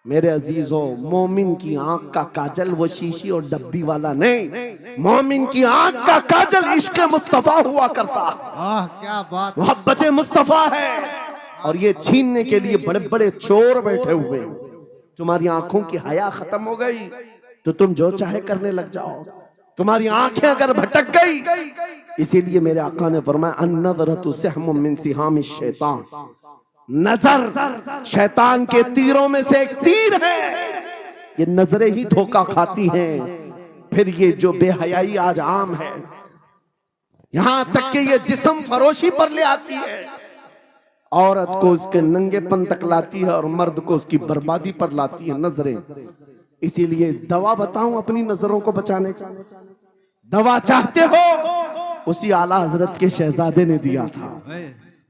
मेरे अजीजों, मोमिन की आंख का काजल वो शीशी और डब्बी वाला नहीं, मोमिन की आंख का काजल इश्क मुस्तफा हुआ करता। आह क्या बात, मोहब्बत मुस्तफा है। और ये छीनने के लिए बड़े बड़े चोर बैठे हुए। तुम्हारी आंखों की हया खत्म हो गई तो तुम जो चाहे करने लग जाओ। तुम्हारी आंखें अगर भटक गई, इसीलिए मेरे आका ने फरमाया अन्नज़रतु सहमुम मिन सिहामिश शैतान, नजर शैतान के तीरों में से एक तीर है। ये नजरें ही धोखा खाती हैं। फिर ये जो बेहयाई आज आम है, यहां तक कि ये जिस्म फरोशी पर ले आती है। औरत को उसके नंगेपन तक लाती है और मर्द को उसकी बर्बादी पर लाती है नजरें। इसीलिए दवा बताऊं अपनी नजरों को बचाने का, दवा चाहते हो उसी आला हजरत के शहजादे ने दिया था,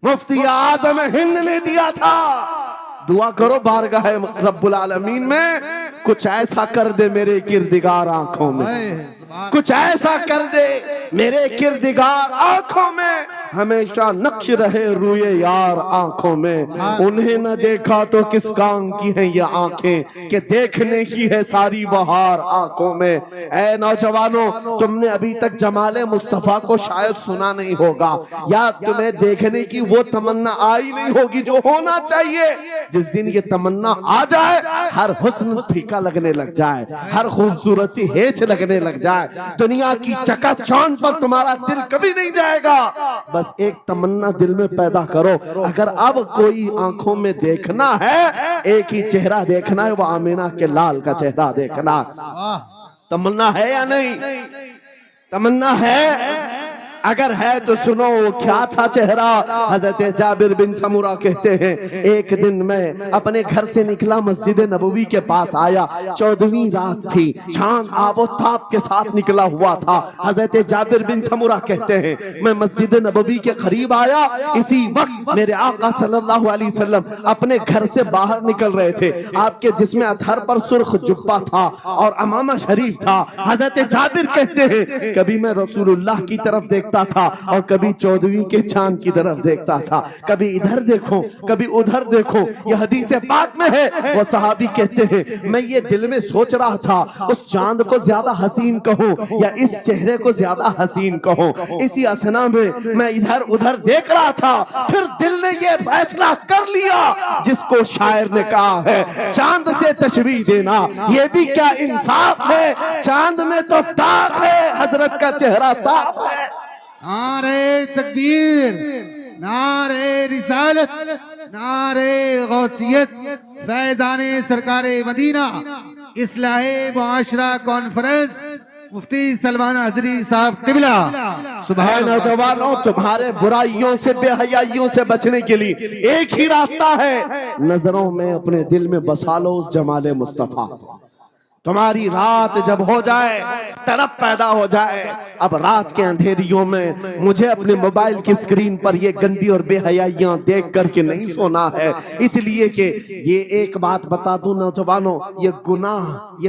मुफ्ती आजम हिंद ने दिया था। दुआ करो बारगाह रब्बुल आलमीन में कुछ ऐसा कर दे मेरे किरदिगार आंखों में, कुछ ऐसा कर दे मेरे किरदिगार आंखों में, हमेशा नक्श रहे रूए यार आंखों में। उन्हें न देखा तो किस काम की है ये आंखें कि देखने की है सारी बहार आंखों में। ऐ नौजवानों, तुमने अभी तक जमाले मुस्तफा को शायद सुना नहीं होगा, या तुम्हें देखने की वो तमन्ना आई नहीं होगी जो होना चाहिए। जिस दिन ये तमन्ना आ जाए, हर हुस्न फीका लगने लग जाए, हर खूबसूरती हेच लगने लग जाए, दुनिया की चकाचौंध पर तुम्हारा दिल कभी नहीं जाएगा। बस एक तमन्ना दिल में पैदा करो, अगर अब कोई आंखों में देखना है, एक ही चेहरा देखना है, वो आमीना के लाल का चेहरा देखना। तमन्ना है या नहीं? तमन्ना है? अगर है तो सुनो क्या था चेहरा। हजरत जाबिर बिन समुरा कहते हैं, एक दिन मैं अपने घर से निकला, मस्जिद नबवी के पास आया, 14वीं रात थी, चांद आबोताब के साथ निकला हुआ था। हजरत जाबिर बिन समुरा कहते हैं, मैं मस्जिद नबवी के करीब आया, इसी वक्त मेरे आका सल्लल्लाहु अलैहि वसल्लम अपने घर से बाहर निकल रहे थे। आपके जिस्म अतहर पर सुर्ख जुब्बा था और अमामा शरीफ था। हजरत जाबिर कहते हैं, कभी मैं रसूलुल्लाह की तरफ देखता था और कभी 14वीं के चांद की तरफ देखता था, कभी इधर देखो कभी उधर देखो। यह हदीस पाक में है। वो सहाबी कहते हैं, मैं ये दिल में सोच रहा था उस चांद को ज्यादा हसीन कहूं या इस चेहरे को ज्यादा हसीन कहूं। इसी असना में मैं इधर उधर देख रहा था, फिर दिल ने ये फैसला कर लिया जिसको शायर ने कहा है, चांद से तशबीह देना ये भी क्या इंसाफ है, चांद में तो दाग है, हजरत का चेहरा साफ है। नारे तकबीर, नारे रिसालत, नारे गौसियत, फैज़ाने सरकारे मदीना, इस्लाहे मुआशरा कॉन्फ्रेंस, मुफ्ती सलमान हजरी साहब किबला। सुबह नौजवानों, तुम्हारे बुराइयों से बेहयाइयों से बचने के लिए एक ही रास्ता है, नजरों में अपने दिल में बसा लो उस जमाले मुस्तफा को। तुम्हारी रात जब हो जाए, तड़प पैदा हो जाए, अब रात के अंधेरियों में मुझे अपने मोबाइल की स्क्रीन पर ये गंदी और बेहयाइयां देख करके नहीं सोना है। इसलिए कि ये एक बात बता दूं नौजवानों, ये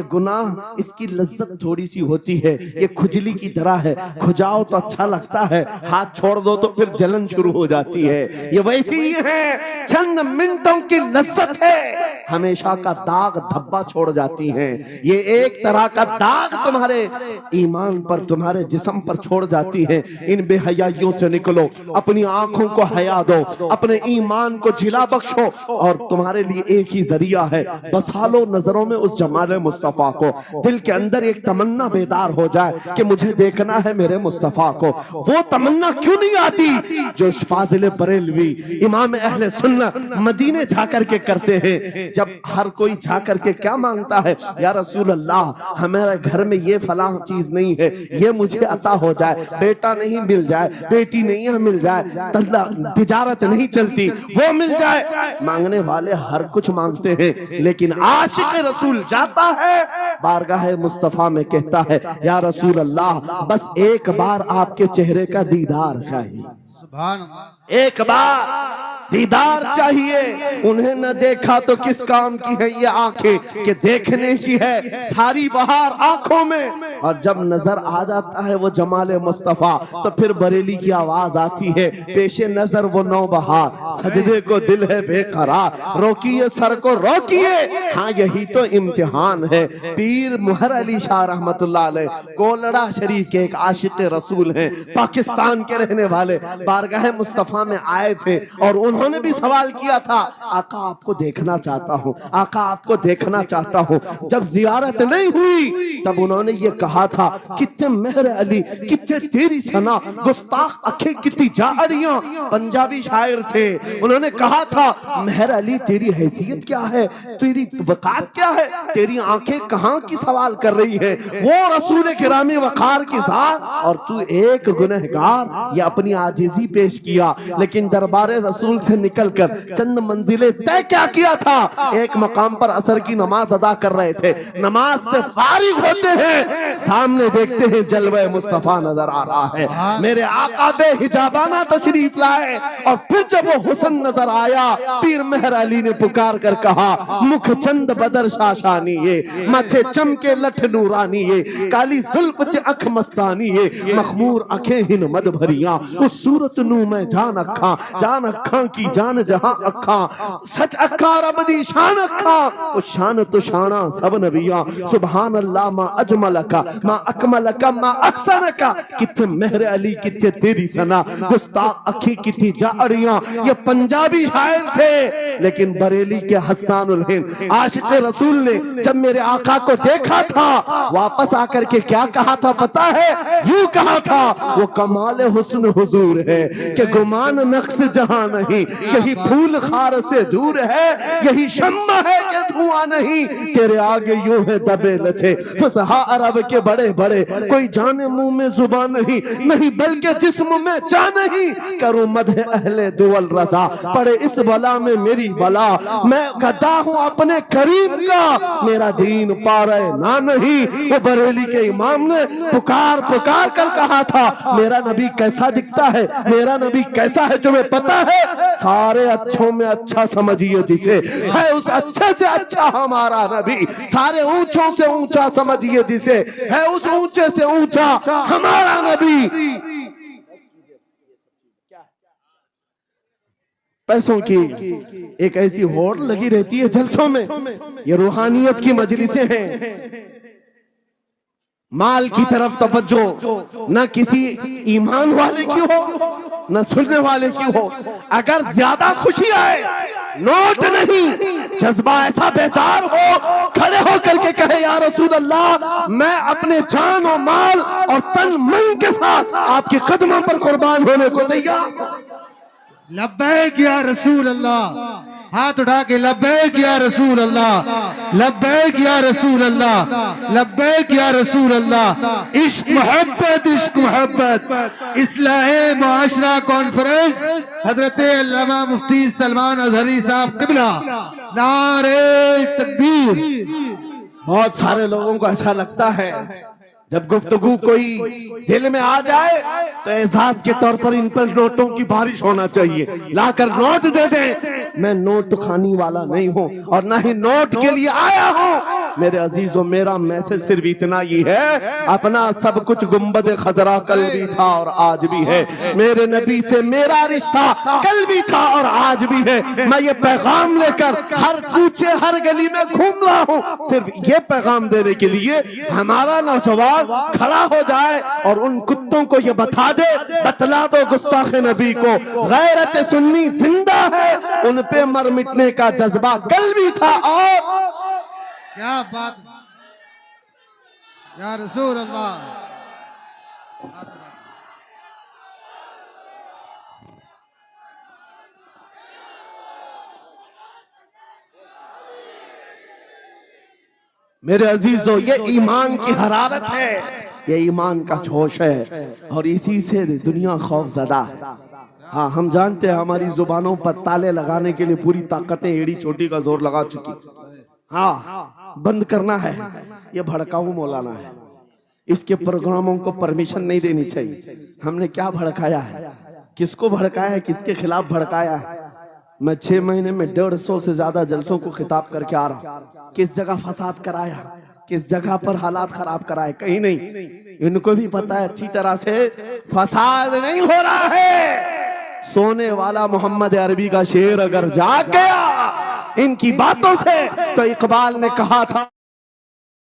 गुनाह इसकी लज्जत थोड़ी सी होती है, ये खुजली की तरह है, खुजाओ तो अच्छा लगता है, हाथ छोड़ दो तो फिर जलन शुरू हो जाती है। ये वैसी ही है, चंद मिनटों की लज्जत है, हमेशा का दाग धब्बा छोड़ जाती है। ये एक तरह का दाग तुम्हारे ईमान पर, तुम्हारे जिस्म पर छोड़ जाती है। इन बेहयाइयों से निकलो, अपनी आंखों को हया दो, अपने ईमान को झिला बख्शो, और तुम्हारे लिए एक ही जरिया है, बसा लो नजरों में उस जमाले मुस्तफा को। दिल के अंदर एक तमन्ना बेदार हो जाए कि मुझे देखना है मेरे मुस्तफा को। वो तमन्ना क्यों नहीं आती जो फाजिल बरेलवी इमाम अहले सुन्नत मदीने जाकर के करते हैं। जब हर कोई जाकर के क्या मांगता है, या रसूल अल्लाह हमारे घर में ये फलां चीज नहीं है, ये मुझे अता हो जाए, बेटा नहीं मिल जाए, बेटी नहीं मिल जाए, तिजारत नहीं चलती, वो मिल जाए। मांगने वाले हर कुछ मांगते हैं, लेकिन आशिक रसूल जाता है बारगाह मुस्तफा में, कहता है या रसूल अल्लाह बस एक बार आपके चेहरे का दीदार चाहिए, एक बार दीदार चाहिए। उन्हें न देखा तो किस काम की है ये आंखें कि देखने की है सारी बहार आंखों में। और जब नजर आ जाता है वो जमाले मुस्तफा तो फिर बरेली की आवाज आती है, पेशे नजर वो नौबहार, सजदे को दिल है बेकरार, रोकिए सर को रोकिए, हाँ यही तो इम्तिहान है। पीर मुहर अली शाह रहमतुल्लाह अलैह कोलड़ा शरीफ के एक आशिक रसूल हैं, पाकिस्तान के रहने वाले, बारगाह मुस्तफा में आए थे और उन्होंने भी सवाल किया था, आका आपको देखना चाहता हूँ, आका आपको देखना चाहता हूँ। जब जियारत नहीं हुई तब उन्होंने ये कहा था, कितने मेहर अली कितने तेरी सना, गुस्ताख अखे कितनी जारियां। पंजाबी शायर थे, उन्होंने कहा था, मेहर अली तेरी हैसियत क्या है, तेरी वकात क्या है, तेरी आंखें कहाँ की सवाल कर रही है, वो रसूल किरामी वकार की जात और तू एक गुनहगार। ये अपनी आजिजी पेश किया, लेकिन दरबारे रसूल से निकलकर चंद मंजिलें तय क्या किया था। एक मकाम पर असर की नमाज अदा कर रहे थे, नमाज से फारिग होते हैं, सामने देखते हैं जलवे मुस्तफा नजर आ रहा है। मेरे आका बेहिजाबाना तशरीफ लाए और फिर जब वो हुस्न नजर आया, पीर मेहर अली ने पुकार कर कहा, मुख चंद बदर शाशानी ये, माथे चमके लठ नूरानी ये, काली जुल्फ ते अख मस्तानी ये, मखमूर अखे हिन मद भरिया, उस सूरत नू मैं जान अखा की जान जहां अखा, सच अखा रब दी शान अखा, उस शान तो शाना सब नबिया, सुभान अल्लाह मा अजमल का मा अकमल का मा अहसन का, कितने मेहर अली कितने तेरी सना, गुस्ताख अखी कितनी जारियां। ये पंजाबी शायर थे, लेकिन बरेली के हस्सानुल हिंद आशिक रसूल ने जब मेरे आका को देखा था, वापस आकर के क्या कहा था पता है, यूं कहा था, वो कमाल हुस्न हुजूर है कि गुमान नक्श जहां नहीं, यही फूल खार से दूर है, यही शम्मा है कि धुआं नहीं, तेरे आगे यूं है दबे लचे फसहा अरब के बड़े बड़े, कोई जाने मुंह में जुबान नहीं, नहीं बल्कि जिस्म में जान नहीं, करूं मदह अहले दुवल रजा, पड़े इस बला में मेरी बला, मैं गदा हूं अपने करीम का, मेरा दीन पारे ना नहीं। वो बरेली के इमाम ने पुकार पुकार कर कहा था, मेरा नबी कैसा दिखता है, मेरा नबी कैसा है, तुम्हें पता है, सारे अच्छों में अच्छा समझिए जिसे, है उस अच्छे से अच्छा हमारा नबी, सारे ऊंचों से ऊंचा समझिए जिसे, है उस ऊंचे से ऊंचा हमारा नबी। पैसों की एक ऐसी होड़ लगी रहती है जलसों में, ये रूहानियत की मजलिसें हैं, माल की तरफ तवज्जो न किसी ईमान वाले की हो न सुनने वाले की हो। अगर ज्यादा खुशी आए, नोट नहीं, जज्बा ऐसा बेदार हो, खड़े होकर के कहे, या रसूल अल्लाह, मैं अपने जान और माल और तन मन के साथ आपके कदमों पर कुर्बान होने को तैयार। लब्बैक या रसूल अल्लाह, हाथ उठा के लब्बैक या रसूल अल्लाह, लब्बैक या रसूल अल्लाह, लब्बैक या रसूल अल्लाह। इश्क मोहब्बत इस्लाहे मुआशरा कॉन्फ्रेंस हजरत अल्लामा मुफ्ती सलमान अजहरी साहब किबला, नारे तकबीर। बहुत सारे लोगों को ऐसा लगता है जब गुफ्तगू कोई दिल में आ जाए तो एहसास के तौर पर इन पर नोटों की बारिश होना चाहिए, लाकर नोट दे दे। मैं नोट खानी वाला नहीं हूं और ना ही नोट के लिए आया हूं। मेरे अजीजों, मेरा मैसेज सिर्फ इतना ही है, अपना सब कुछ गुंबद खजरा कल भी था और आज भी है, मेरे नबी से मेरा रिश्ता कल भी था और आज भी है। मैं ये पैगाम लेकर हर कूचे हर गली में घूम रहा हूं, सिर्फ ये पैगाम देने के लिए हमारा नौजवान खड़ा हो जाए और उन कुत्तों को ये बतला दो गुस्ताख नबी को, गैरत सुन्नी जिंदा है, उन पे मर मिटने का जज्बा कल भी था। और क्या बात या रसूल अल्लाह। मेरे अजीजों, ये ईमान की हरारत है, ये ईमान का जोश है और इसी से दुनिया खौफजदा है। हाँ, हम जानते हैं हमारी जुबानों पर ताले लगाने के लिए पूरी ताकतें एड़ी चोटी का जोर लगा चुकी। हाँ, बंद करना है, ये भड़काऊ मौलाना है, इसके प्रोग्रामों को परमिशन नहीं देनी चाहिए। हमने क्या भड़काया है, किसको भड़काया है, किसके खिलाफ भड़काया है? मैं 6 महीने में 150 से ज्यादा जलसों को खिताब करके आ रहा हूं। किस जगह फसाद कराया, किस जगह पर हालात खराब कराए, कहीं नहीं। इनको भी पता है अच्छी तरह से फसाद नहीं हो रहा है। सोने वाला मोहम्मद अरबी का शेर अगर जाग गया इनकी बातों से, तो इकबाल ने कहा था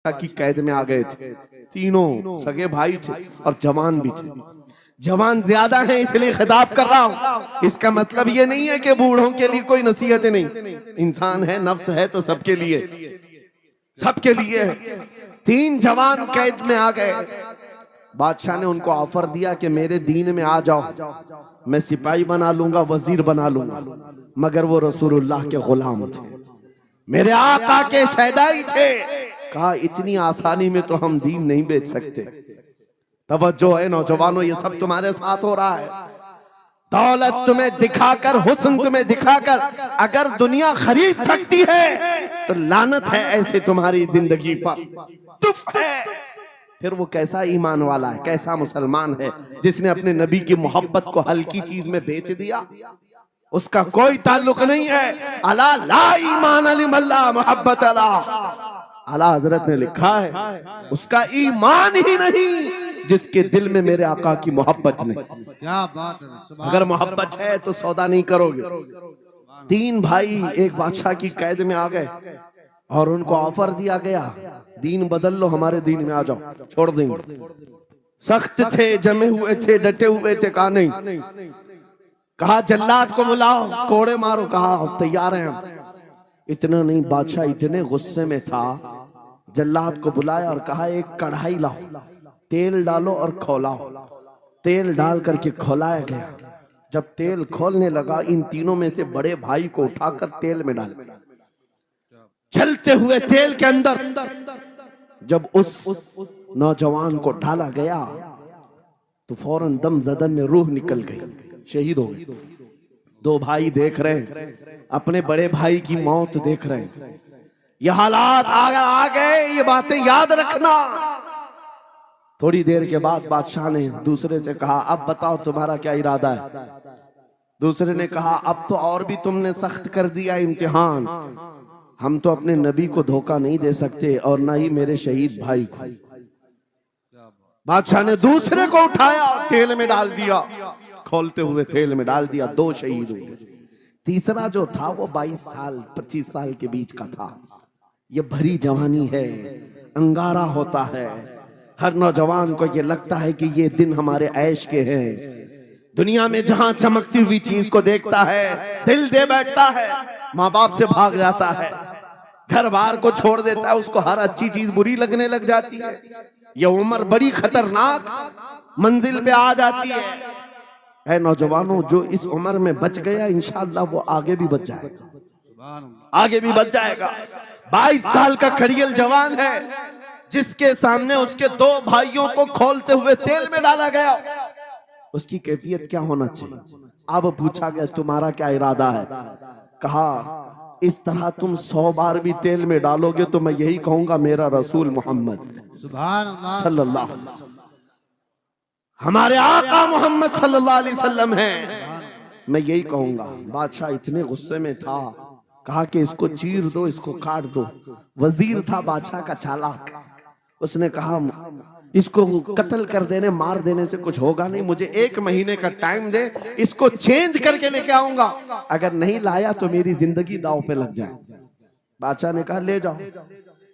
कि कैद में आ गए थे। तीनों सगे भाई थे और जवान भी थे। जवान ज्यादा है इसलिए खिताब कर रहा हूं। इसका मतलब ये नहीं है कि बूढ़ों के लिए कोई नसीहतें नहीं। इंसान है, नफ्स है, तो सबके लिए, सबके लिए। 3 जवान कैद में आ गए। बादशाह ने उनको ऑफर दिया कि मेरे दीन में आ जाओ, मैं सिपाही बना लूंगा, वजीर बना लूंगा। मगर वो रसूलुल्लाह के गुलाम थे, मेरे आका के शहदाई थे। कहा इतनी आसानी में तो हम दीन नहीं बेच सकते। तवज्जो है नौजवानों, ये सब तुम्हारे साथ हो रहा है। दौलत तुम्हें दिखाकर, हुस्न तुम्हें दिखाकर अगर दुनिया खरीद सकती है तो लानत है ऐसे तुम्हारी जिंदगी पर। तुफ है। फिर वो कैसा ईमान वाला है, कैसा मुसलमान है जिसने अपने नबी की मोहब्बत को हल्की चीज में बेच दिया। उसका कोई ताल्लुक नहीं है। अला ला ईमान अलिमल्ला मोहब्बत अला। आला हजरत ने लिखा है उसका ईमान ही नहीं जिसके दिल में मेरे आका की मोहब्बत नहीं। क्या बात है। अगर मोहब्बत है तो सौदा नहीं करोगे। 3 भाई एक बादशाह की कैद में आ गए और उनको ऑफर दिया गया, दीन बदल लो, हमारे दीन में आ जाओ, छोड़ देंगे। सख्त थे, जमे हुए थे, डटे हुए थे। कहा नहीं। कहा जल्लाद को बुलाओ, कोड़े मारो। कहा तैयार हैं हम। इतना नहीं, बादशाह इतने गुस्से में था, जल्लाद को बुलाया और कहा एक कढ़ाई लाओ, तेल डालो और खौलाओ। तेल डाल करके खौलाया गया। जब तेल खोलने लगा, इन तीनों में से बड़े भाई को उठाकर तेल में डाल दिया। चलते हुए तेल के अंदर जब उस नौजवान को डाला गया तो फौरन दम जदन में रूह निकल गई, शहीद हो गए। 2 भाई देख रहे हैं, अपने बड़े भाई की मौत देख रहे हैं। ये हालात आ गए, ये बातें याद रखना। थोड़ी देर के बाद बादशाह ने दूसरे से कहा अब बताओ तुम्हारा क्या इरादा है। दूसरे ने कहा अब तो और भी तुमने सख्त कर दिया इम्तिहान, हम तो अपने नबी को धोखा नहीं दे सकते और ना ही मेरे शहीद भाई को। बादशाह ने दूसरे को उठाया, तेल में डाल दिया, खोलते हुए तेल में डाल दिया। 2 शहीद हुए। तीसरा जो था वो 22 साल 25 साल के बीच का था। ये भरी जवानी है, अंगारा होता है। हर नौजवान को ये लगता है कि ये दिन हमारे ऐश के हैं। दुनिया में जहां चमकती हुई चीज को देखता है दिल दे बैठता है, माँ बाप से भाग जाता है, घर बार को छोड़ देता है, उसको हर अच्छी चीज बुरी लगने लग जाती है। ये उम्र बड़ी खतरनाक मंजिल पे आ जाती है। नौजवानों, जो इस उम्र में बच गया इंशाअल्लाह वो आगे भी बच जाएगा, आगे भी बच जाएगा। 22 साल का खड़ियल जवान है जिसके सामने उसके 2 भाइयों को खोलते हुए तेल में डाला गया। उसकी कैफियत क्या होना चाहिए? अब पूछा गया तुम्हारा क्या इरादा है? कहा इस तरह तुम 100 बार भी तेल में डालोगे तो मैं यही कहूंगा मेरा रसूल मोहम्मद सल्लल्लाहु अलैहि वसल्लम, हमारे आका मोहम्मद सल्लल्लाहु अलैहि वसल्लम है, मैं यही कहूंगा। बादशाह इतने गुस्से में था, कहा कि इसको चीर दो, इसको काट दो। वजीर था बादशाह का चालाक, उसने कहा इसको कत्ल कर देने, मार देने से कुछ होगा नहीं, मुझे 1 महीने का टाइम दे, इसको चेंज करके लेके आऊंगा, अगर नहीं लाया तो मेरी जिंदगी दांव पे लग जाए। बादशाह ने कहा ले जाओ,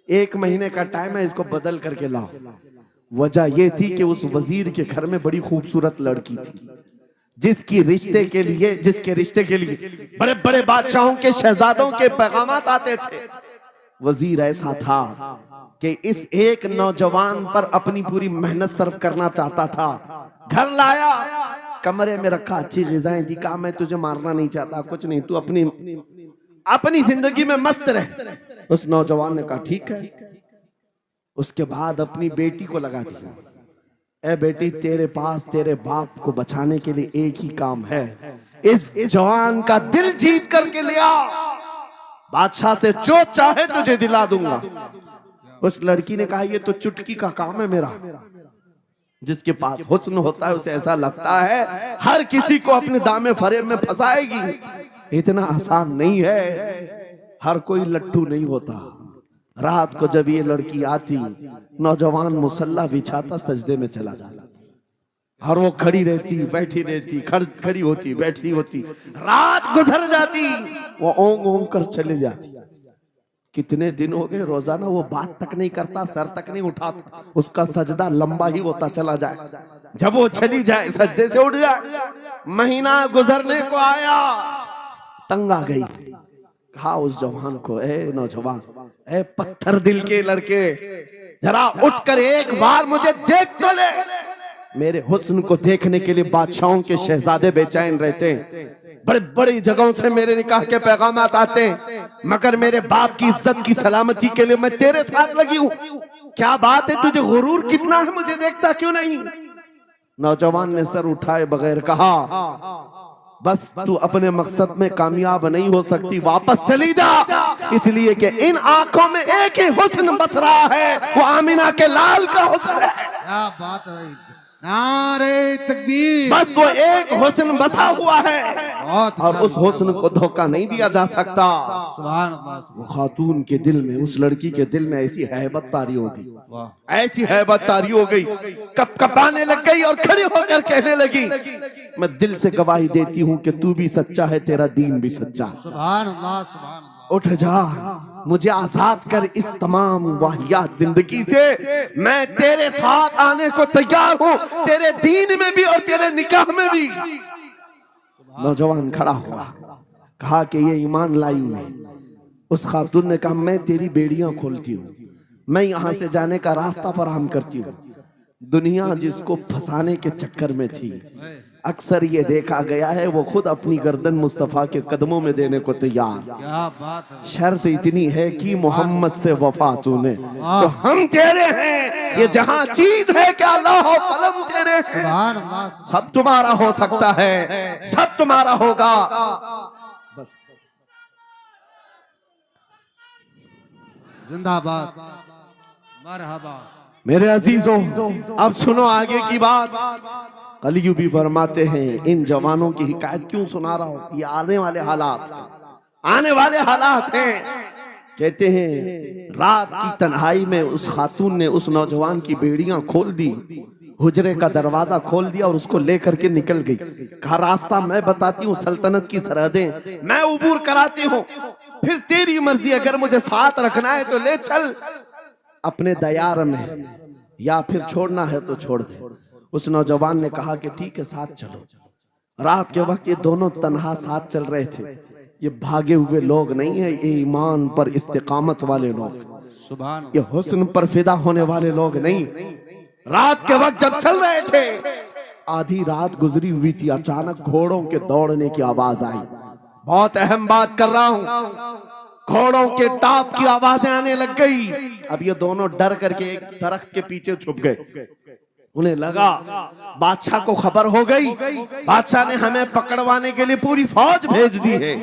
1 महीने का टाइम है, इसको बदल करके लाओ। वजह यह थी कि उस वजीर के घर में बड़ी खूबसूरत लड़की थी जिसके रिश्ते के लिए बड़े बड़े बादशाहों के शहजादों के पैगामात आते थे। वजीर ऐसा था कि इस एक नौजवान पर अपनी पूरी मेहनत सर्व करना चाहता था। घर लाया, कमरे में रखा, अच्छी ग़िज़ाएं दी, कहा मैं तुझे मारना नहीं चाहता, कुछ नहीं, तू अपनी जिंदगी में मस्त रह। उस नौजवान ने कहा ठीक है। उसके बाद अपनी बेटी को लगा दिया, ए बेटी तेरे पास तेरे बाप को बचाने के लिए एक ही काम है, इस जवान का दिल जीत करके ले आ, बादशाह से जो चाहे तुझे दिला दूंगा। उस लड़की ने कहा ये तो चुटकी का काम है मेरा। जिसके पास हुस्न होता है उसे ऐसा लगता है हर किसी को अपने दामे फरेब में फंसाएगी। इतना आसान नहीं है, हर कोई लट्टू नहीं होता, रात को जब ये लड़की आती, नौजवान मुसल्ला बिछाता, सजदे में चला जाता, और वो खड़ी रहती, बैठी रहती, खड़ी होती, बैठी होती, रात गुजर जाती, वो ओंग ओंग कर चले जाती। कितने दिन हो गए, रोजाना वो बात तक नहीं करता, सर तक नहीं उठाता, उसका सजदा लंबा ही होता चला जाए। जब वो चली जाए, सजदे से उठ जाए। महीना गुजरने को आया, तंग आ गई, कहा उस जवान को, ए नौजवान, ए पत्थर दिल के लड़के, जरा उठकर एक बार मुझे देख तो ले। मेरे हुस्न को देखने के लिए बादशाहों के शहजादे बेचैन रहते हैं, बड़े बड़ी जगहों से मेरे निकाह के पैगाम आते हैं, मगर मेरे बाप की इज्जत की सलामती के लिए मैं तेरे साथ लगी हूं। क्या बात है, तुझे गुरूर कितना है, मुझे देखता क्यों नहीं? नौजवान ने सर उठाए बगैर कहा, बस तू अपने मकसद में कामयाब नहीं हो सकती, वापस चली जा, इसलिए कि इन आंखों में एक ही हुस्न बस रहा है, वो आमिना के लाल का हुस्न है। क्या बात है भाई, नारे तकबीर। बस वो एक हुस्न बसा हुआ है, बहुत और उस हुस्न को धोखा नहीं दिया जा सकता। सुभान अल्लाह। वो खातून के दिल में, उस लड़की के दिल में ऐसी हैबत तारी हो गई, ऐसी हैबत तारी हो गई, कपकपाने लग गई और खड़ी होकर कहने लगी, मैं दिल से गवाही देती हूँ कि तू भी सच्चा है, तेरा दीन भी सच्चा है। सुभान अल्लाह, सुभान अल्लाह। उठ जा, मुझे आजाद कर इस तमाम वाहियात जिंदगी से, मैं तेरे साथ आने को तैयार हूँ, तेरे दीन में भी और तेरे निकाह में भी। नौजवान खड़ा हुआ, कहा कि ये ईमान लाई हुई है। उस खातून ने कहा, मैं तेरी बेड़ियां खोलती हूँ, मैं यहाँ से जाने का रास्ता फराहम करती हूँ। दुनिया जिसको फंसाने के चक्कर में थी, अक्सर ये देखा गया है वो खुद अपनी गर्दन मुस्तफा के कदमों में देने को तैयार। क्या बात है। शर्त इतनी है कि मोहम्मद से वफा तूने, तो हम तेरे हैं, ये जहां चीज है क्या अल्लाह कलम तेरे हैं। सुभान अल्लाह। सब तुम्हारा हो सकता है, सब तुम्हारा होगा, बस। जिंदाबाद, मरहबा। मेरे अजीजों, अब सुनो आगे की बात। कलियू भी फरमाते हैं, इन जवानों की हिकायत क्यों सुना रहा हूं, ये आने वाले हालात, आने वाले हालात हैं। कहते हैं रात की तन्हाई में उस खातून ने उस नौजवान की बेड़ियां खोल दी, हुजरे का दरवाजा खोल दिया और उसको लेकर के निकल गई। कहा रास्ता मैं बताती हूँ, सल्तनत की सरहदें मैं उबूर कराती हूँ, फिर तेरी मर्जी, अगर मुझे साथ रखना है तो ले चल अपने दयार में, या फिर छोड़ना है तो छोड़ दे। उस नौजवान ने कहा कि ठीक है, साथ चलो। रात के वक्त ये दोनों तन्हा साथ चल रहे थे। ये भागे हुए लोग नहीं है, ये ईमान पर इस्तिकामत वाले लोग, सुभान ये हुस्न पर फिदा होने वाले लोग नहीं। रात के वक्त जब चल रहे थे, आधी रात गुजरी हुई थी, अचानक घोड़ों के दौड़ने की आवाज आई। बहुत अहम बात कर रहा हूं, घोड़ों के टाप की आवाजें आने लग गई। अब ये दोनों डर करके एक दरख्त के पीछे छुप गए। उन्हें लगा बादशाह को खबर हो गई, बादशाह ने हमें पकड़वाने के लिए पूरी फौज भेज दी है।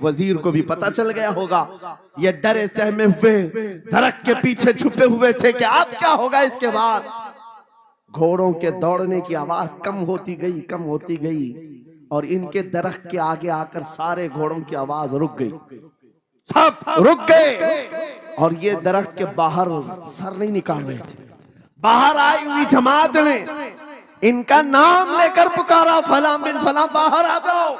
वजीर को भी पता चल गया होगा। ये डरे सहमे हुए दरख्त के पीछे छुपे हुए थे कि अब क्या होगा इसके बाद। घोड़ों के दौड़ने की आवाज कम होती गई, कम होती गई, और इनके दरख्त के आगे आकर सारे घोड़ों की आवाज रुक गई, सब रुक गए। और ये दरख्त के बाहर सर नहीं निकाल रहे थे। बाहर आई हुई जमात ने इनका नाम लेकर पुकारा, फला बिन फला बाहर आ जाओ।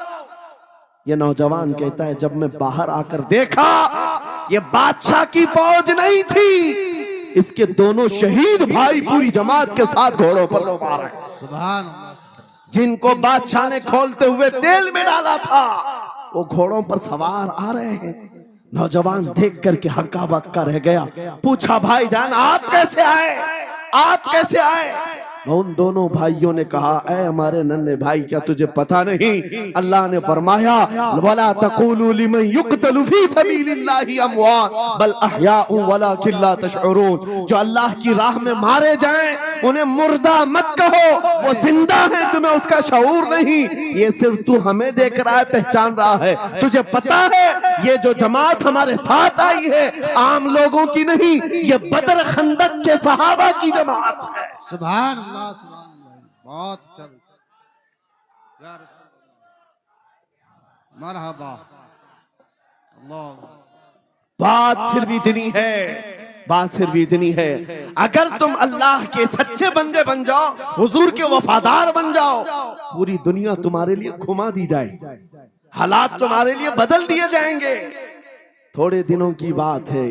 ये नौजवान कहता है, जब मैं बाहर आकर देखा, ये बादशाह की फौज नहीं थी, इसके दोनों शहीद भाई पूरी जमात के साथ घोड़ों पर आ रहे हैं। सुभान अल्लाह। जिनको बादशाह ने खोलते हुए तेल में डाला था, वो घोड़ों पर सवार आ रहे हैं। नौजवान देख करके हक्का बक्का रह गया। पूछा, भाईजान आप कैसे आए, आप कैसे आए? उन दोनों भाइयों ने कहा, ऐ हमारे नन्हे भाई, क्या तुझे पता नहीं, अल्लाह ने फरमाया, वला तक़ूलू लिमन युक़तलु फी सबीलिल्लाहि अमवात बल अहयाउ वलाकिन ला तशउरून। जो अल्लाह की राह में मारे जाएं उन्हें मुर्दा मत कहो, वो जिंदा है, तुम्हें उसका शऊर नहीं। ये सिर्फ तू हमें देख रहा है, पहचान रहा है। तुझे पता है ये जो जमात हमारे साथ आई है आम लोगों की नहीं, ये बदर खंदक के सहाबा की जमात है। सुभान अल्लाह, सुभान अल्लाह। बहुत अच्छा या रसूल, मरहबा। अल्लाह बात सिर्फ इतनी है, बात सिर्फ इतनी है, अगर तुम अल्लाह के सच्चे बंदे बन जाओ, हुजूर के वफादार बन जाओ, पूरी दुनिया तुम्हारे लिए घुमा दी जाए, हालात तुम्हारे लिए बदल दिए जाएंगे। थोड़े दिनों की बात है।